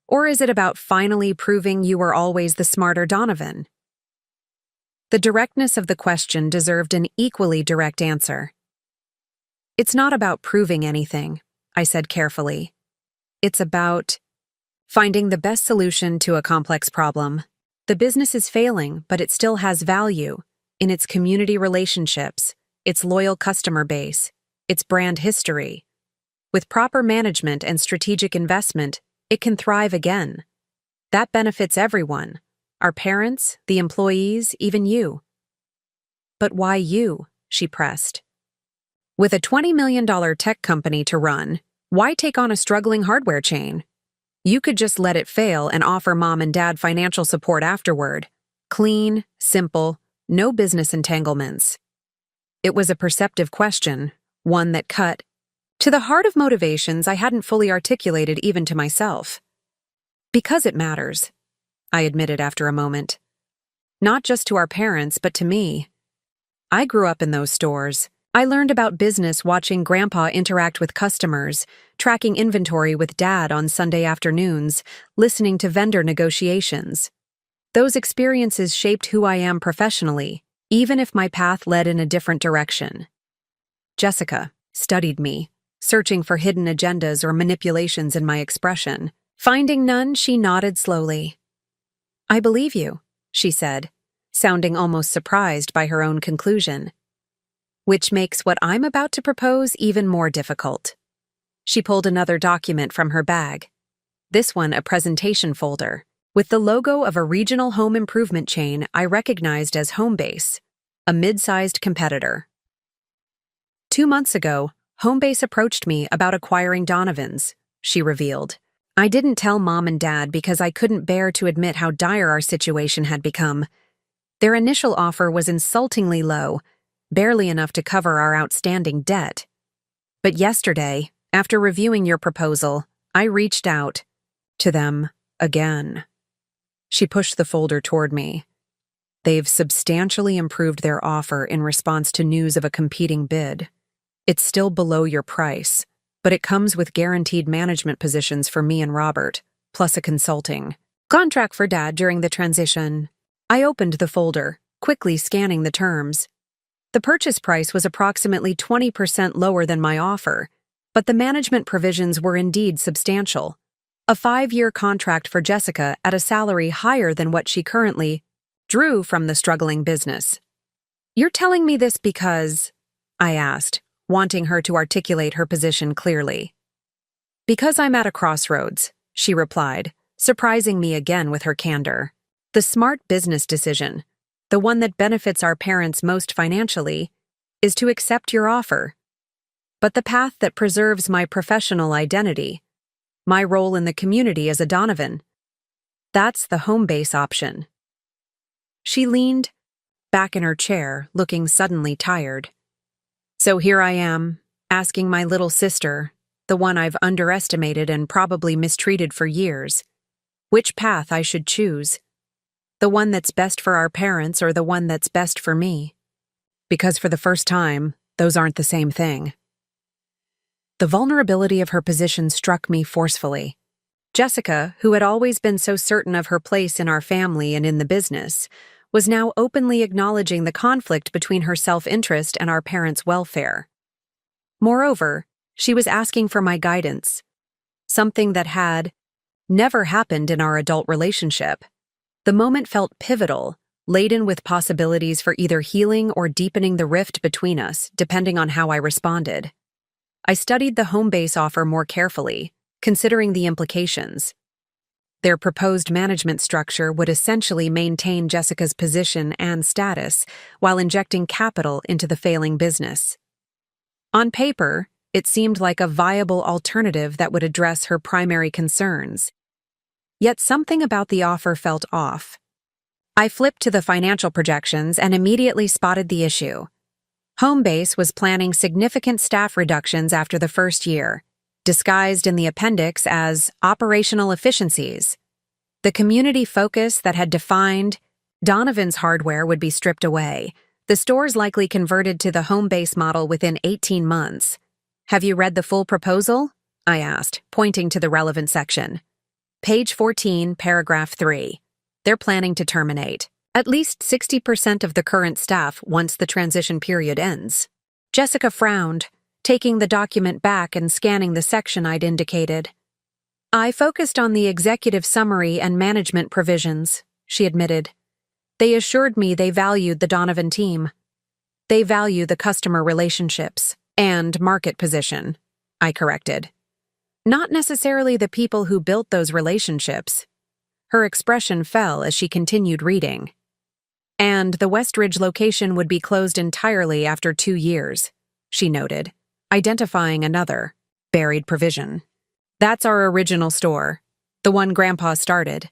Or is it about finally proving you were always the smarter Donovan?" The directness of the question deserved an equally direct answer. "It's not about proving anything," I said carefully. "It's about finding the best solution to a complex problem. The business is failing, but it still has value in its community relationships, its loyal customer base, its brand history. With proper management and strategic investment, it can thrive again. That benefits everyone, our parents, the employees, even you." "But why you?" she pressed. "With a $20 million tech company to run, why take on a struggling hardware chain? You could just let it fail and offer Mom and Dad financial support afterward. Clean, simple, no business entanglements." It was a perceptive question, one that cut to the heart of motivations I hadn't fully articulated even to myself. "Because it matters," I admitted after a moment. "Not just to our parents, but to me. I grew up in those stores. I learned about business watching Grandpa interact with customers, tracking inventory with Dad on Sunday afternoons, listening to vendor negotiations. Those experiences shaped who I am professionally, even if my path led in a different direction." Jessica studied me, searching for hidden agendas or manipulations in my expression. Finding none, she nodded slowly. "I believe you," she said, sounding almost surprised by her own conclusion. "Which makes what I'm about to propose even more difficult." She pulled another document from her bag. This one a presentation folder, with the logo of a regional home improvement chain I recognized as Homebase. a mid-sized competitor. 2 months ago, Homebase approached me about acquiring Donovan's, she revealed. I didn't tell Mom and Dad because I couldn't bear to admit how dire our situation had become. Their initial offer was insultingly low, barely enough to cover our outstanding debt. But yesterday, after reviewing your proposal, I reached out to them again. She pushed the folder toward me. They've substantially improved their offer in response to news of a competing bid. It's still below your price, but it comes with guaranteed management positions for me and Robert, plus a consulting contract for Dad during the transition. I opened the folder, quickly scanning the terms. The purchase price was approximately 20% lower than my offer, but the management provisions were indeed substantial. A 5-year contract for Jessica at a salary higher than what she currently drew from the struggling business. You're telling me this because, I asked, wanting her to articulate her position clearly. Because I'm at a crossroads, she replied, surprising me again with her candor. The smart business decision, the one that benefits our parents most financially, is to accept your offer. But the path that preserves my professional identity, my role in the community as a Donovan, that's the Homebase option. She leaned back in her chair, looking suddenly tired. So here I am, asking my little sister, the one I've underestimated and probably mistreated for years, which path I should choose. The one that's best for our parents or the one that's best for me? Because for the first time, those aren't the same thing. The vulnerability of her position struck me forcefully. Jessica, who had always been so certain of her place in our family and in the business, was now openly acknowledging the conflict between her self-interest and our parents' welfare. Moreover, she was asking for my guidance, something that had never happened in our adult relationship. The moment felt pivotal, laden with possibilities for either healing or deepening the rift between us, depending on how I responded. I studied the Homebase offer more carefully, considering the implications. Their proposed management structure would essentially maintain Jessica's position and status while injecting capital into the failing business. On paper, it seemed like a viable alternative that would address her primary concerns. Yet something about the offer felt off. I flipped to the financial projections and immediately spotted the issue. Homebase was planning significant staff reductions after the first year, disguised in the appendix as operational efficiencies. The community focus that had defined Donovan's hardware would be stripped away. The stores likely converted to the Homebase model within 18 months. Have you read the full proposal? I asked, pointing to the relevant section. Page 14, paragraph 3. They're planning to terminate at least 60% of the current staff once the transition period ends. Jessica frowned, taking the document back and scanning the section I'd indicated. I focused on the executive summary and management provisions, she admitted. They assured me they valued the Donovan team. They value the customer relationships and market position, I corrected. Not necessarily the people who built those relationships. Her expression fell as she continued reading. And the Westridge location would be closed entirely after 2 years, she noted, identifying another, buried provision. That's our original store, the one Grandpa started.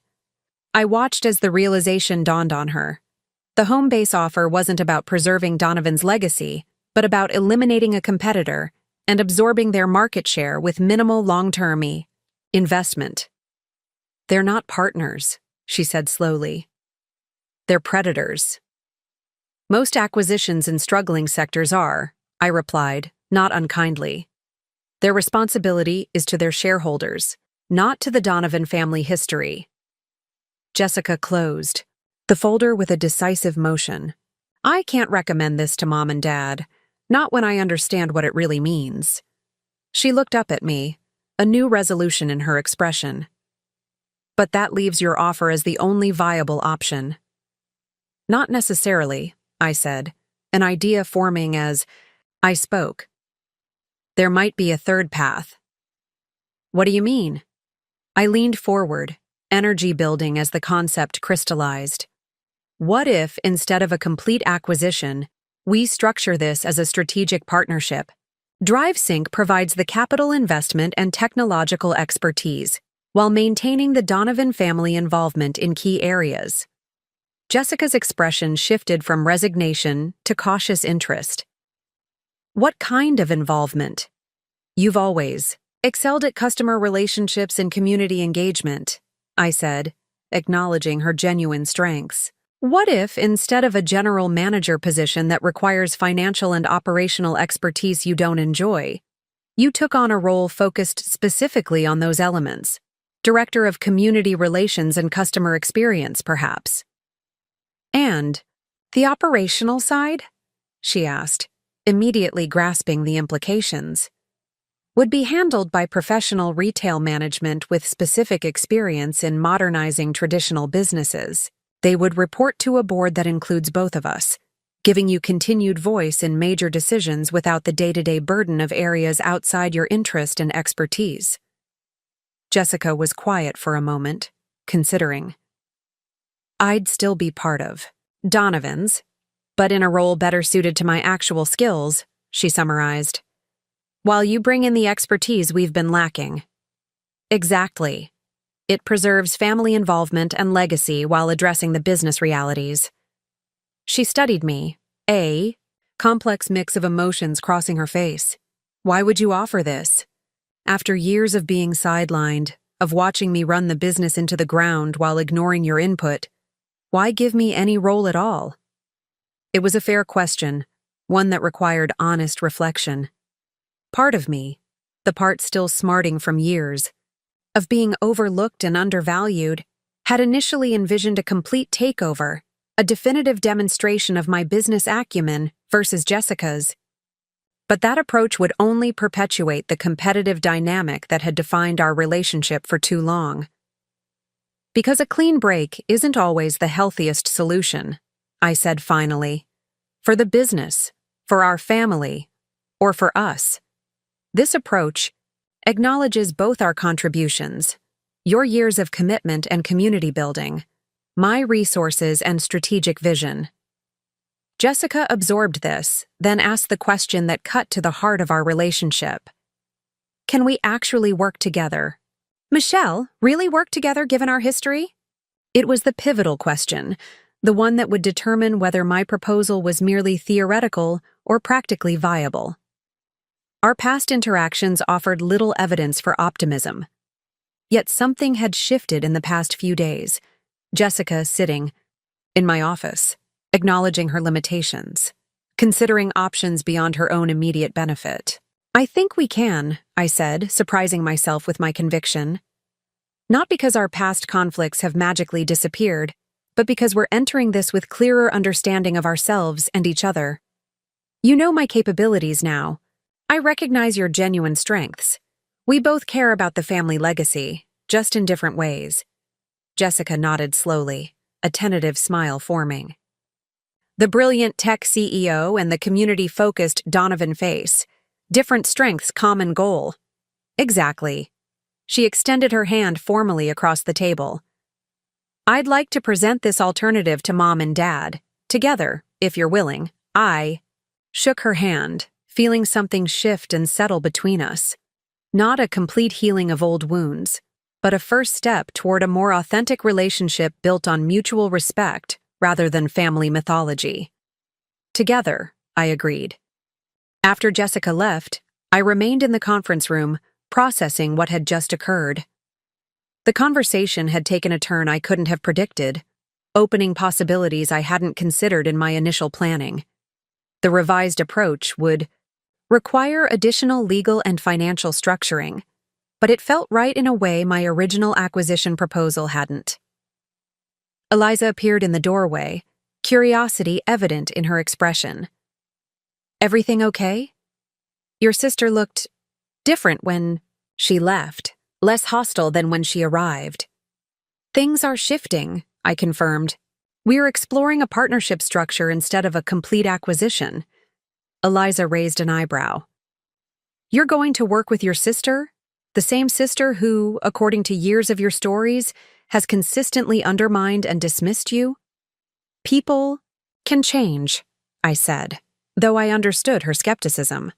I watched as the realization dawned on her. The Homebase offer wasn't about preserving Donovan's legacy, but about eliminating a competitor and absorbing their market share with minimal long-term investment. They're not partners, she said slowly. They're predators. Most acquisitions in struggling sectors are, I replied, not unkindly. Their responsibility is to their shareholders, not to the Donovan family history. Jessica closed the folder with a decisive motion. I can't recommend this to Mom and Dad, not when I understand what it really means. She looked up at me, a new resolution in her expression. But that leaves your offer as the only viable option. Not necessarily, I said, an idea forming as I spoke. There might be a third path. What do you mean? I leaned forward, energy building as the concept crystallized. What if, instead of a complete acquisition, we structure this as a strategic partnership? DriveSync provides the capital investment and technological expertise, while maintaining the Donovan family involvement in key areas. Jessica's expression shifted from resignation to cautious interest. What kind of involvement? You've always excelled at customer relationships and community engagement, I said, acknowledging her genuine strengths. What if, instead of a general manager position that requires financial and operational expertise you don't enjoy, you took on a role focused specifically on those elements? Director of Community Relations and Customer Experience, perhaps. And the operational side? She asked, immediately grasping the implications. Would be handled by professional retail management with specific experience in modernizing traditional businesses. They would report to a board that includes both of us, giving you continued voice in major decisions without the day-to-day burden of areas outside your interest and expertise. Jessica was quiet for a moment, considering. I'd still be part of Donovan's, but in a role better suited to my actual skills, she summarized. While you bring in the expertise we've been lacking. Exactly. It preserves family involvement and legacy while addressing the business realities. She studied me, a complex mix of emotions crossing her face. Why would you offer this? After years of being sidelined, of watching me run the business into the ground while ignoring your input, why give me any role at all? It was a fair question, one that required honest reflection. Part of me, the part still smarting from years, of being overlooked and undervalued, had initially envisioned a complete takeover, a definitive demonstration of my business acumen versus Jessica's. But that approach would only perpetuate the competitive dynamic that had defined our relationship for too long. Because a clean break isn't always the healthiest solution, I said finally. For the business, for our family, or for us. This approach acknowledges both our contributions, your years of commitment and community building, my resources and strategic vision. Jessica absorbed this, then asked the question that cut to the heart of our relationship. Can we actually work together? Michelle, really work together given our history? It was the pivotal question, the one that would determine whether my proposal was merely theoretical or practically viable. Our past interactions offered little evidence for optimism. Yet something had shifted in the past few days. Jessica sitting in my office, acknowledging her limitations, considering options beyond her own immediate benefit. I think we can, I said, surprising myself with my conviction. Not because our past conflicts have magically disappeared, but because we're entering this with clearer understanding of ourselves and each other. You know my capabilities now. I recognize your genuine strengths. We both care about the family legacy, just in different ways. Jessica nodded slowly, a tentative smile forming. The brilliant tech CEO and the community-focused Donovan face. Different strengths, common goal. Exactly. She extended her hand formally across the table. I'd like to present this alternative to Mom and Dad. Together, if you're willing. I shook her hand, feeling something shift and settle between us. Not a complete healing of old wounds, but a first step toward a more authentic relationship built on mutual respect rather than family mythology. Together, I agreed. After Jessica left, I remained in the conference room, processing what had just occurred. The conversation had taken a turn I couldn't have predicted, opening possibilities I hadn't considered in my initial planning. The revised approach would require additional legal and financial structuring, but it felt right in a way my original acquisition proposal hadn't. Eliza appeared in the doorway, curiosity evident in her expression. Everything okay? Your sister looked different when she left, less hostile than when she arrived. Things are shifting, I confirmed. We're exploring a partnership structure instead of a complete acquisition. Eliza raised an eyebrow. You're going to work with your sister? The same sister who, according to years of your stories, has consistently undermined and dismissed you? People can change, I said, though I understood her skepticism.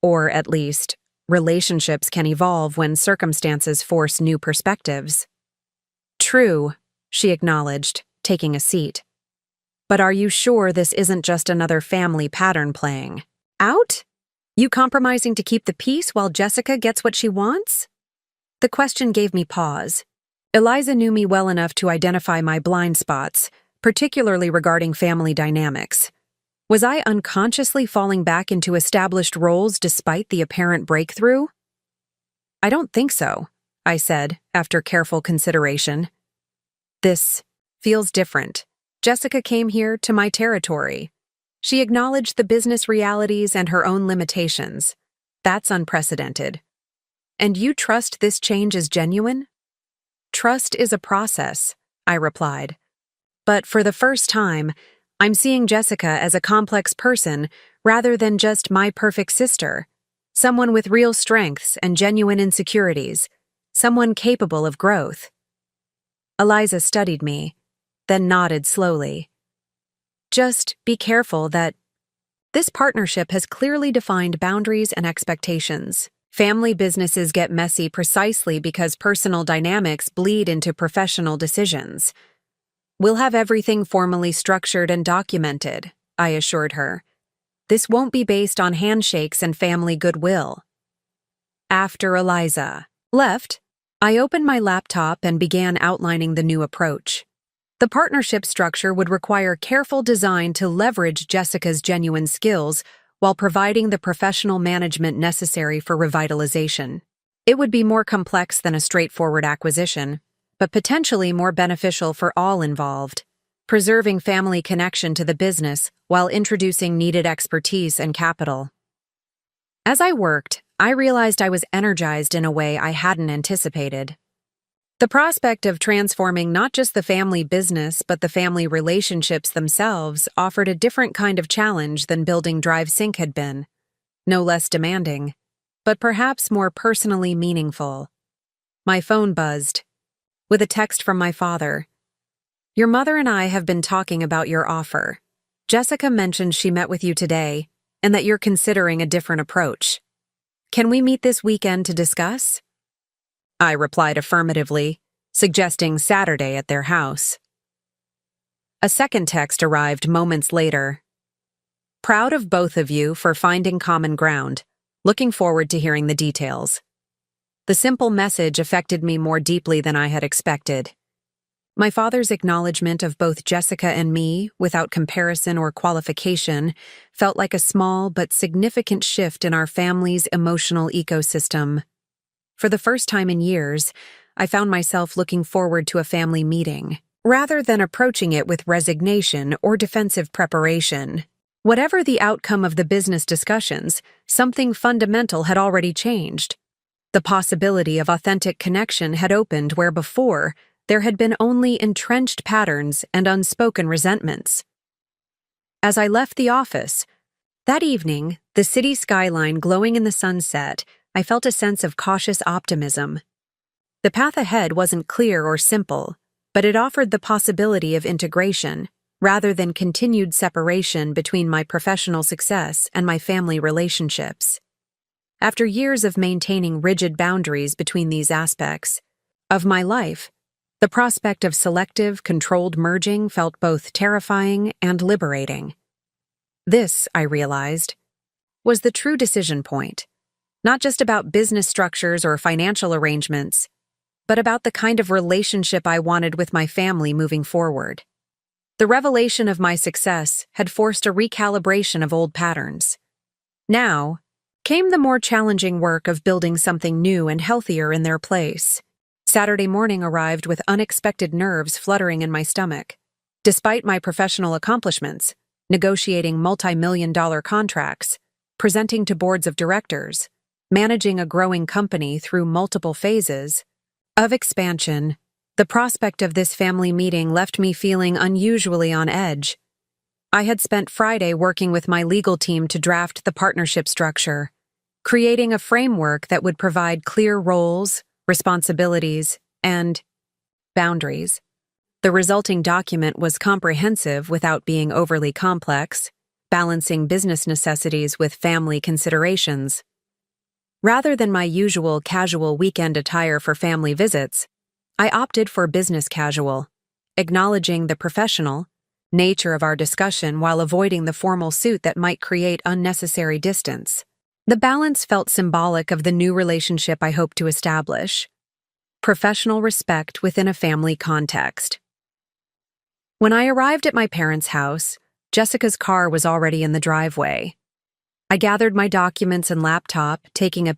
Or at least, relationships can evolve when circumstances force new perspectives. True, she acknowledged, taking a seat. But are you sure this isn't just another family pattern playing out? You compromising to keep the peace while Jessica gets what she wants? The question gave me pause. Eliza knew me well enough to identify my blind spots, particularly regarding family dynamics. Was I unconsciously falling back into established roles despite the apparent breakthrough? I don't think so, I said, after careful consideration. This feels different. Jessica came here to my territory. She acknowledged the business realities and her own limitations. That's unprecedented. And you trust this change is genuine? Trust is a process, I replied. But for the first time, I'm seeing Jessica as a complex person rather than just my perfect sister, someone with real strengths and genuine insecurities, someone capable of growth. Eliza studied me, then nodded slowly. Just be careful that this partnership has clearly defined boundaries and expectations. Family businesses get messy precisely because personal dynamics bleed into professional decisions. We'll have everything formally structured and documented, I assured her. This won't be based on handshakes and family goodwill. After Eliza left, I opened my laptop and began outlining the new approach. The partnership structure would require careful design to leverage Jessica's genuine skills while providing the professional management necessary for revitalization. It would be more complex than a straightforward acquisition, but potentially more beneficial for all involved, preserving family connection to the business while introducing needed expertise and capital. As I worked, I realized I was energized in a way I hadn't anticipated. The prospect of transforming not just the family business but the family relationships themselves offered a different kind of challenge than building Drive Sync had been. No less demanding, but perhaps more personally meaningful. My phone buzzed, with a text from my father. Your mother and I have been talking about your offer. Jessica mentioned she met with you today and that you're considering a different approach. Can we meet this weekend to discuss? I replied affirmatively, suggesting Saturday at their house. A second text arrived moments later. Proud of both of you for finding common ground. Looking forward to hearing the details. The simple message affected me more deeply than I had expected. My father's acknowledgement of both Jessica and me, without comparison or qualification, felt like a small but significant shift in our family's emotional ecosystem. For the first time in years, I found myself looking forward to a family meeting, rather than approaching it with resignation or defensive preparation. Whatever the outcome of the business discussions, something fundamental had already changed. The possibility of authentic connection had opened where before there had been only entrenched patterns and unspoken resentments. As I left the office, that evening, the city skyline glowing in the sunset, I felt a sense of cautious optimism. The path ahead wasn't clear or simple, but it offered the possibility of integration, rather than continued separation between my professional success and my family relationships. After years of maintaining rigid boundaries between these aspects of my life, the prospect of selective, controlled merging felt both terrifying and liberating. This, I realized, was the true decision point, not just about business structures or financial arrangements, but about the kind of relationship I wanted with my family moving forward. The revelation of my success had forced a recalibration of old patterns. Now came the more challenging work of building something new and healthier in their place. Saturday morning arrived with unexpected nerves fluttering in my stomach. Despite my professional accomplishments, negotiating multi-million-dollar contracts, presenting to boards of directors, managing a growing company through multiple phases of expansion, the prospect of this family meeting left me feeling unusually on edge. I had spent Friday working with my legal team to draft the partnership structure, creating a framework that would provide clear roles, responsibilities, and boundaries. The resulting document was comprehensive without being overly complex, balancing business necessities with family considerations. Rather than my usual casual weekend attire for family visits, I opted for business casual, acknowledging the professional nature of our discussion while avoiding the formal suit that might create unnecessary distance. The balance felt symbolic of the new relationship I hoped to establish: professional respect within a family context. When I arrived at my parents' house, Jessica's car was already in the driveway. I gathered my documents and laptop, taking a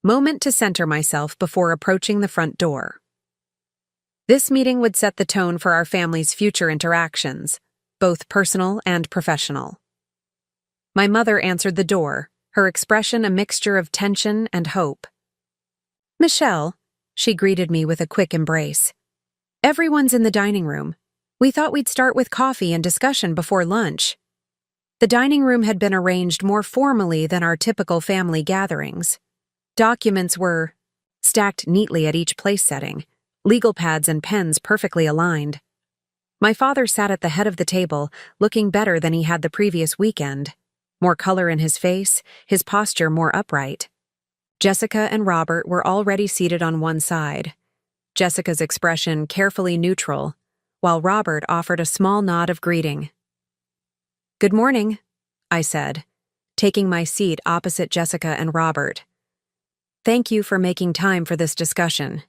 moment to center myself before approaching the front door. This meeting would set the tone for our family's future interactions, both personal and professional. My mother answered the door, her expression a mixture of tension and hope. "Michelle," she greeted me with a quick embrace. "Everyone's in the dining room. We thought we'd start with coffee and discussion before lunch." The dining room had been arranged more formally than our typical family gatherings. Documents were stacked neatly at each place setting, legal pads and pens perfectly aligned. My father sat at the head of the table, looking better than he had the previous weekend. More color in his face, his posture more upright. Jessica and Robert were already seated on one side, Jessica's expression carefully neutral, while Robert offered a small nod of greeting. "Good morning," I said, taking my seat opposite Jessica and Robert. "Thank you for making time for this discussion."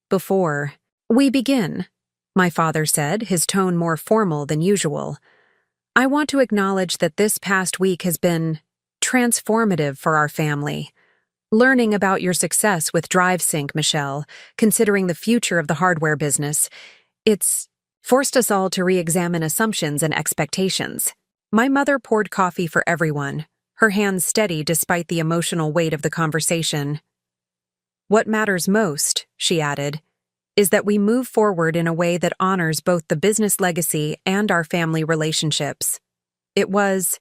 "Before we begin," my father said, his tone more formal than usual, "I want to acknowledge that this past week has been transformative for our family. Learning about your success with DriveSync, Michelle, considering the future of the hardware business, it's forced us all to re-examine assumptions and expectations." My mother poured coffee for everyone, her hands steady despite the emotional weight of the conversation. "What matters most," she added, "is that we move forward in a way that honors both the business legacy and our family relationships." It was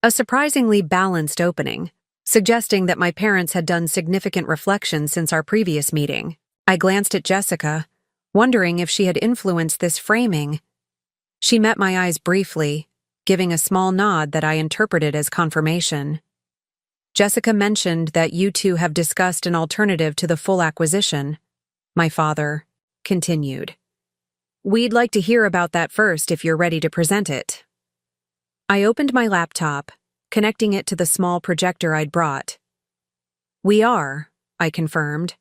a surprisingly balanced opening, suggesting that my parents had done significant reflection since our previous meeting. I glanced at Jessica, wondering if she had influenced this framing. She met my eyes briefly, giving a small nod that I interpreted as confirmation. "Jessica mentioned that you two have discussed an alternative to the full acquisition," my father continued. "We'd like to hear about that first if you're ready to present it." I opened my laptop, connecting it to the small projector I'd brought. "We are," I confirmed.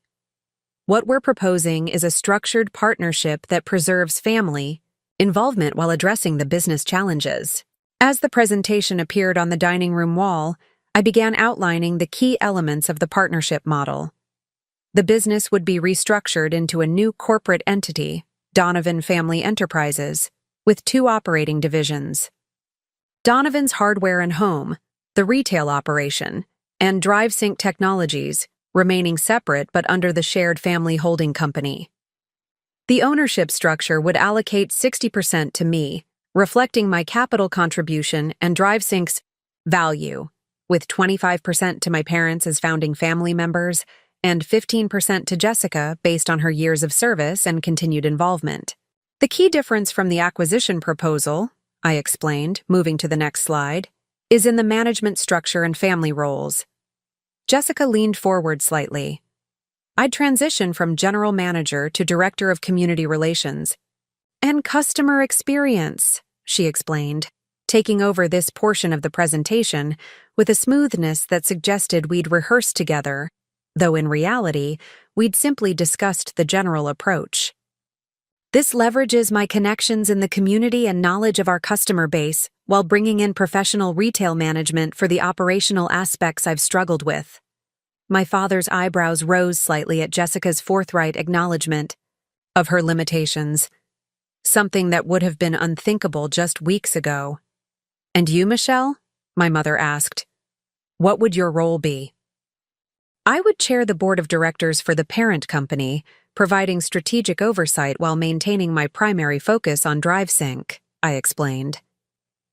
"What we're proposing is a structured partnership that preserves family involvement while addressing the business challenges." As the presentation appeared on the dining room wall, I began outlining the key elements of the partnership model. The business would be restructured into a new corporate entity, Donovan Family Enterprises, with two operating divisions: Donovan's Hardware and Home, the retail operation, and DriveSync Technologies, remaining separate but under the shared family holding company. The ownership structure would allocate 60% to me, reflecting my capital contribution and DriveSync's value, with 25% to my parents as founding family members and 15% to Jessica based on her years of service and continued involvement. The key difference from the acquisition proposal, I explained, moving to the next slide, is in the management structure and family roles. Jessica leaned forward slightly. "I'd transition from general manager to director of community relations and customer experience," she explained, taking over this portion of the presentation with a smoothness that suggested we'd rehearsed together, though in reality, we'd simply discussed the general approach. "This leverages my connections in the community and knowledge of our customer base while bringing in professional retail management for the operational aspects I've struggled with." My father's eyebrows rose slightly at Jessica's forthright acknowledgement of her limitations, something that would have been unthinkable just weeks ago. "And you, Michelle?" my mother asked. "What would your role be?" "I would chair the board of directors for the parent company, providing strategic oversight while maintaining my primary focus on DriveSync," I explained.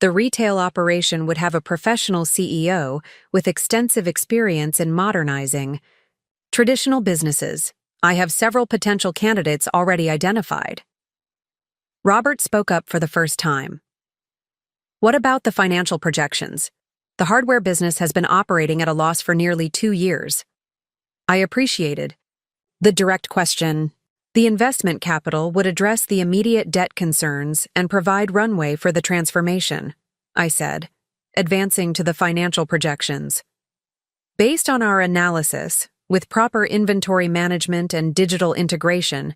"The retail operation would have a professional CEO with extensive experience in modernizing traditional businesses. I have several potential candidates already identified." Robert spoke up for the first time. What about the financial projections? The hardware business has been operating at a loss for nearly 2 years. I appreciated the direct question. The investment capital would address the immediate debt concerns and provide runway for the transformation, I said, advancing to the financial projections. Based on our analysis, with proper inventory management and digital integration,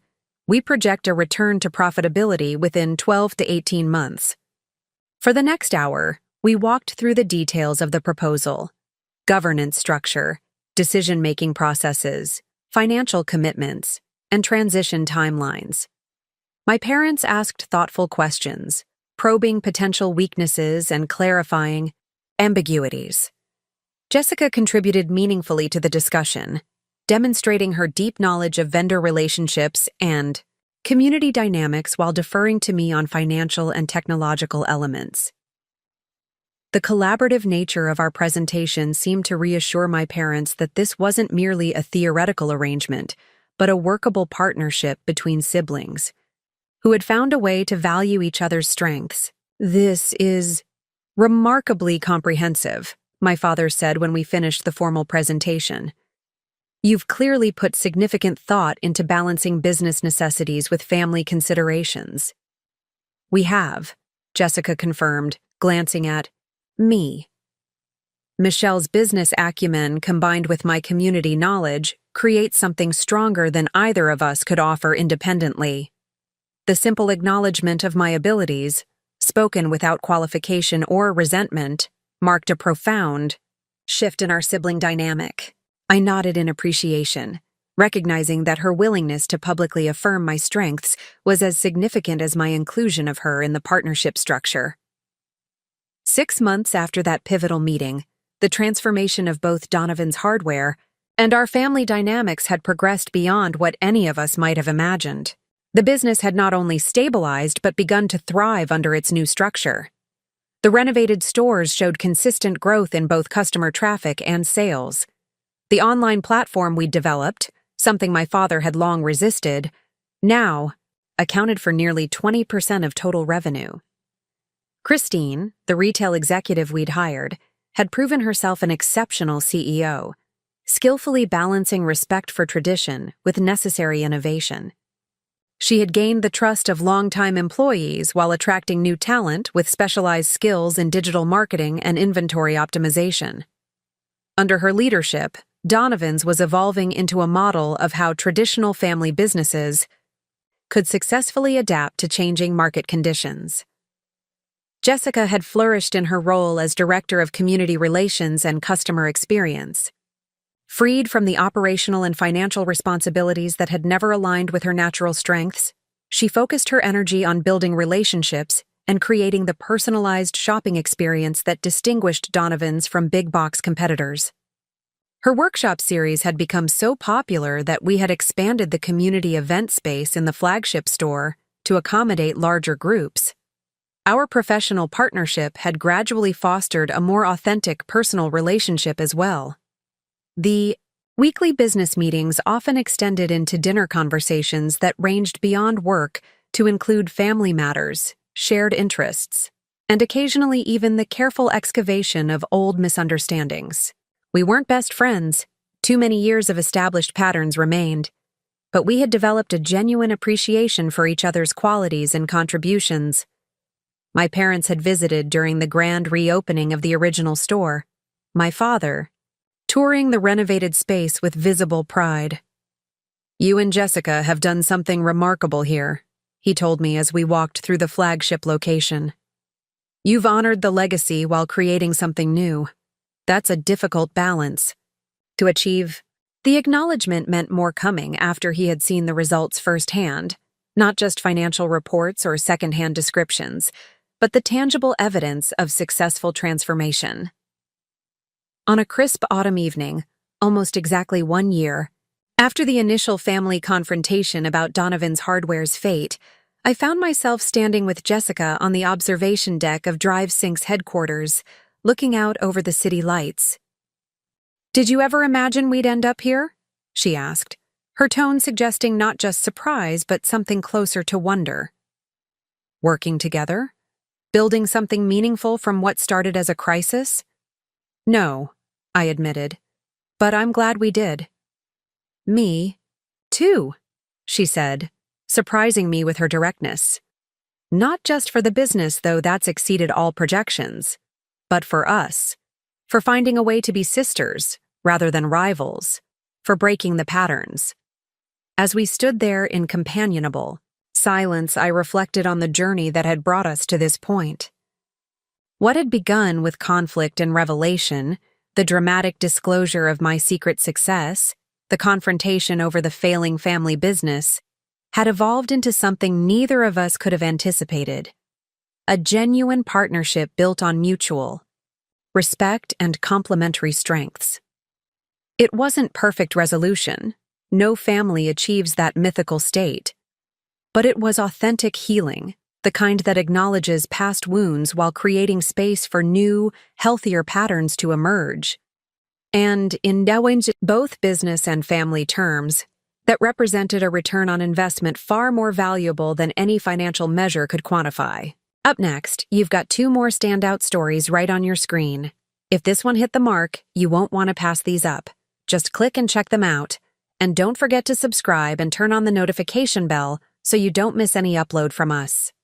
we project a return to profitability within 12 to 18 months. For the next hour, we walked through the details of the proposal: governance structure, decision-making processes, financial commitments, and transition timelines. My parents asked thoughtful questions, probing potential weaknesses and clarifying ambiguities. Jessica contributed meaningfully to the discussion, demonstrating her deep knowledge of vendor relationships and community dynamics while deferring to me on financial and technological elements. The collaborative nature of our presentation seemed to reassure my parents that this wasn't merely a theoretical arrangement, but a workable partnership between siblings who had found a way to value each other's strengths. This is remarkably comprehensive, my father said when we finished the formal presentation. You've clearly put significant thought into balancing business necessities with family considerations. We have, Jessica confirmed, glancing at me. Michelle's business acumen combined with my community knowledge creates something stronger than either of us could offer independently. The simple acknowledgement of my abilities, spoken without qualification or resentment, marked a profound shift in our sibling dynamic. I nodded in appreciation, recognizing that her willingness to publicly affirm my strengths was as significant as my inclusion of her in the partnership structure. 6 months after that pivotal meeting, the transformation of both Donovan's hardware and our family dynamics had progressed beyond what any of us might have imagined. The business had not only stabilized but begun to thrive under its new structure. The renovated stores showed consistent growth in both customer traffic and sales. The online platform we'd developed, something my father had long resisted, now accounted for nearly 20% of total revenue. Christine, the retail executive we'd hired, had proven herself an exceptional CEO, skillfully balancing respect for tradition with necessary innovation. She had gained the trust of longtime employees while attracting new talent with specialized skills in digital marketing and inventory optimization. Under her leadership, Donovan's was evolving into a model of how traditional family businesses could successfully adapt to changing market conditions. Jessica had flourished in her role as Director of Community Relations and Customer Experience. Freed from the operational and financial responsibilities that had never aligned with her natural strengths, she focused her energy on building relationships and creating the personalized shopping experience that distinguished Donovan's from big-box competitors. Her workshop series had become so popular that we had expanded the community event space in the flagship store to accommodate larger groups. Our professional partnership had gradually fostered a more authentic personal relationship as well. The weekly business meetings often extended into dinner conversations that ranged beyond work to include family matters, shared interests, and occasionally even the careful excavation of old misunderstandings. We weren't best friends, too many years of established patterns remained, but we had developed a genuine appreciation for each other's qualities and contributions. My parents had visited during the grand reopening of the original store, my father touring the renovated space with visible pride. "You and Jessica have done something remarkable here," he told me as we walked through the flagship location. "You've honored the legacy while creating something new. That's a difficult balance to achieve." The acknowledgement meant more coming after he had seen the results firsthand, not just financial reports or secondhand descriptions, but the tangible evidence of successful transformation. On a crisp autumn evening, almost exactly 1 year, after the initial family confrontation about Donovan's Hardware's fate, I found myself standing with Jessica on the observation deck of DriveSync's headquarters, looking out over the city lights. "Did you ever imagine we'd end up here?" she asked, her tone suggesting not just surprise but something closer to wonder. Working together? Building something meaningful from what started as a crisis? No, I admitted. But I'm glad we did. Me, too, she said, surprising me with her directness. Not just for the business, though that's exceeded all projections, but for us. For finding a way to be sisters rather than rivals. For breaking the patterns. As we stood there in companionable silence, I reflected on the journey that had brought us to this point. What had begun with conflict and revelation, the dramatic disclosure of my secret success, the confrontation over the failing family business, had evolved into something neither of us could have anticipated. A genuine partnership built on mutual respect and complementary strengths. It wasn't perfect resolution. No family achieves that mythical state. But it was authentic healing, the kind that acknowledges past wounds while creating space for new, healthier patterns to emerge. And in both business and family terms, that represented a return on investment far more valuable than any financial measure could quantify. Up next, you've got 2 more standout stories right on your screen. If this one hit the mark, you won't want to pass these up. Just click and check them out. And don't forget to subscribe and turn on the notification bell so you don't miss any upload from us.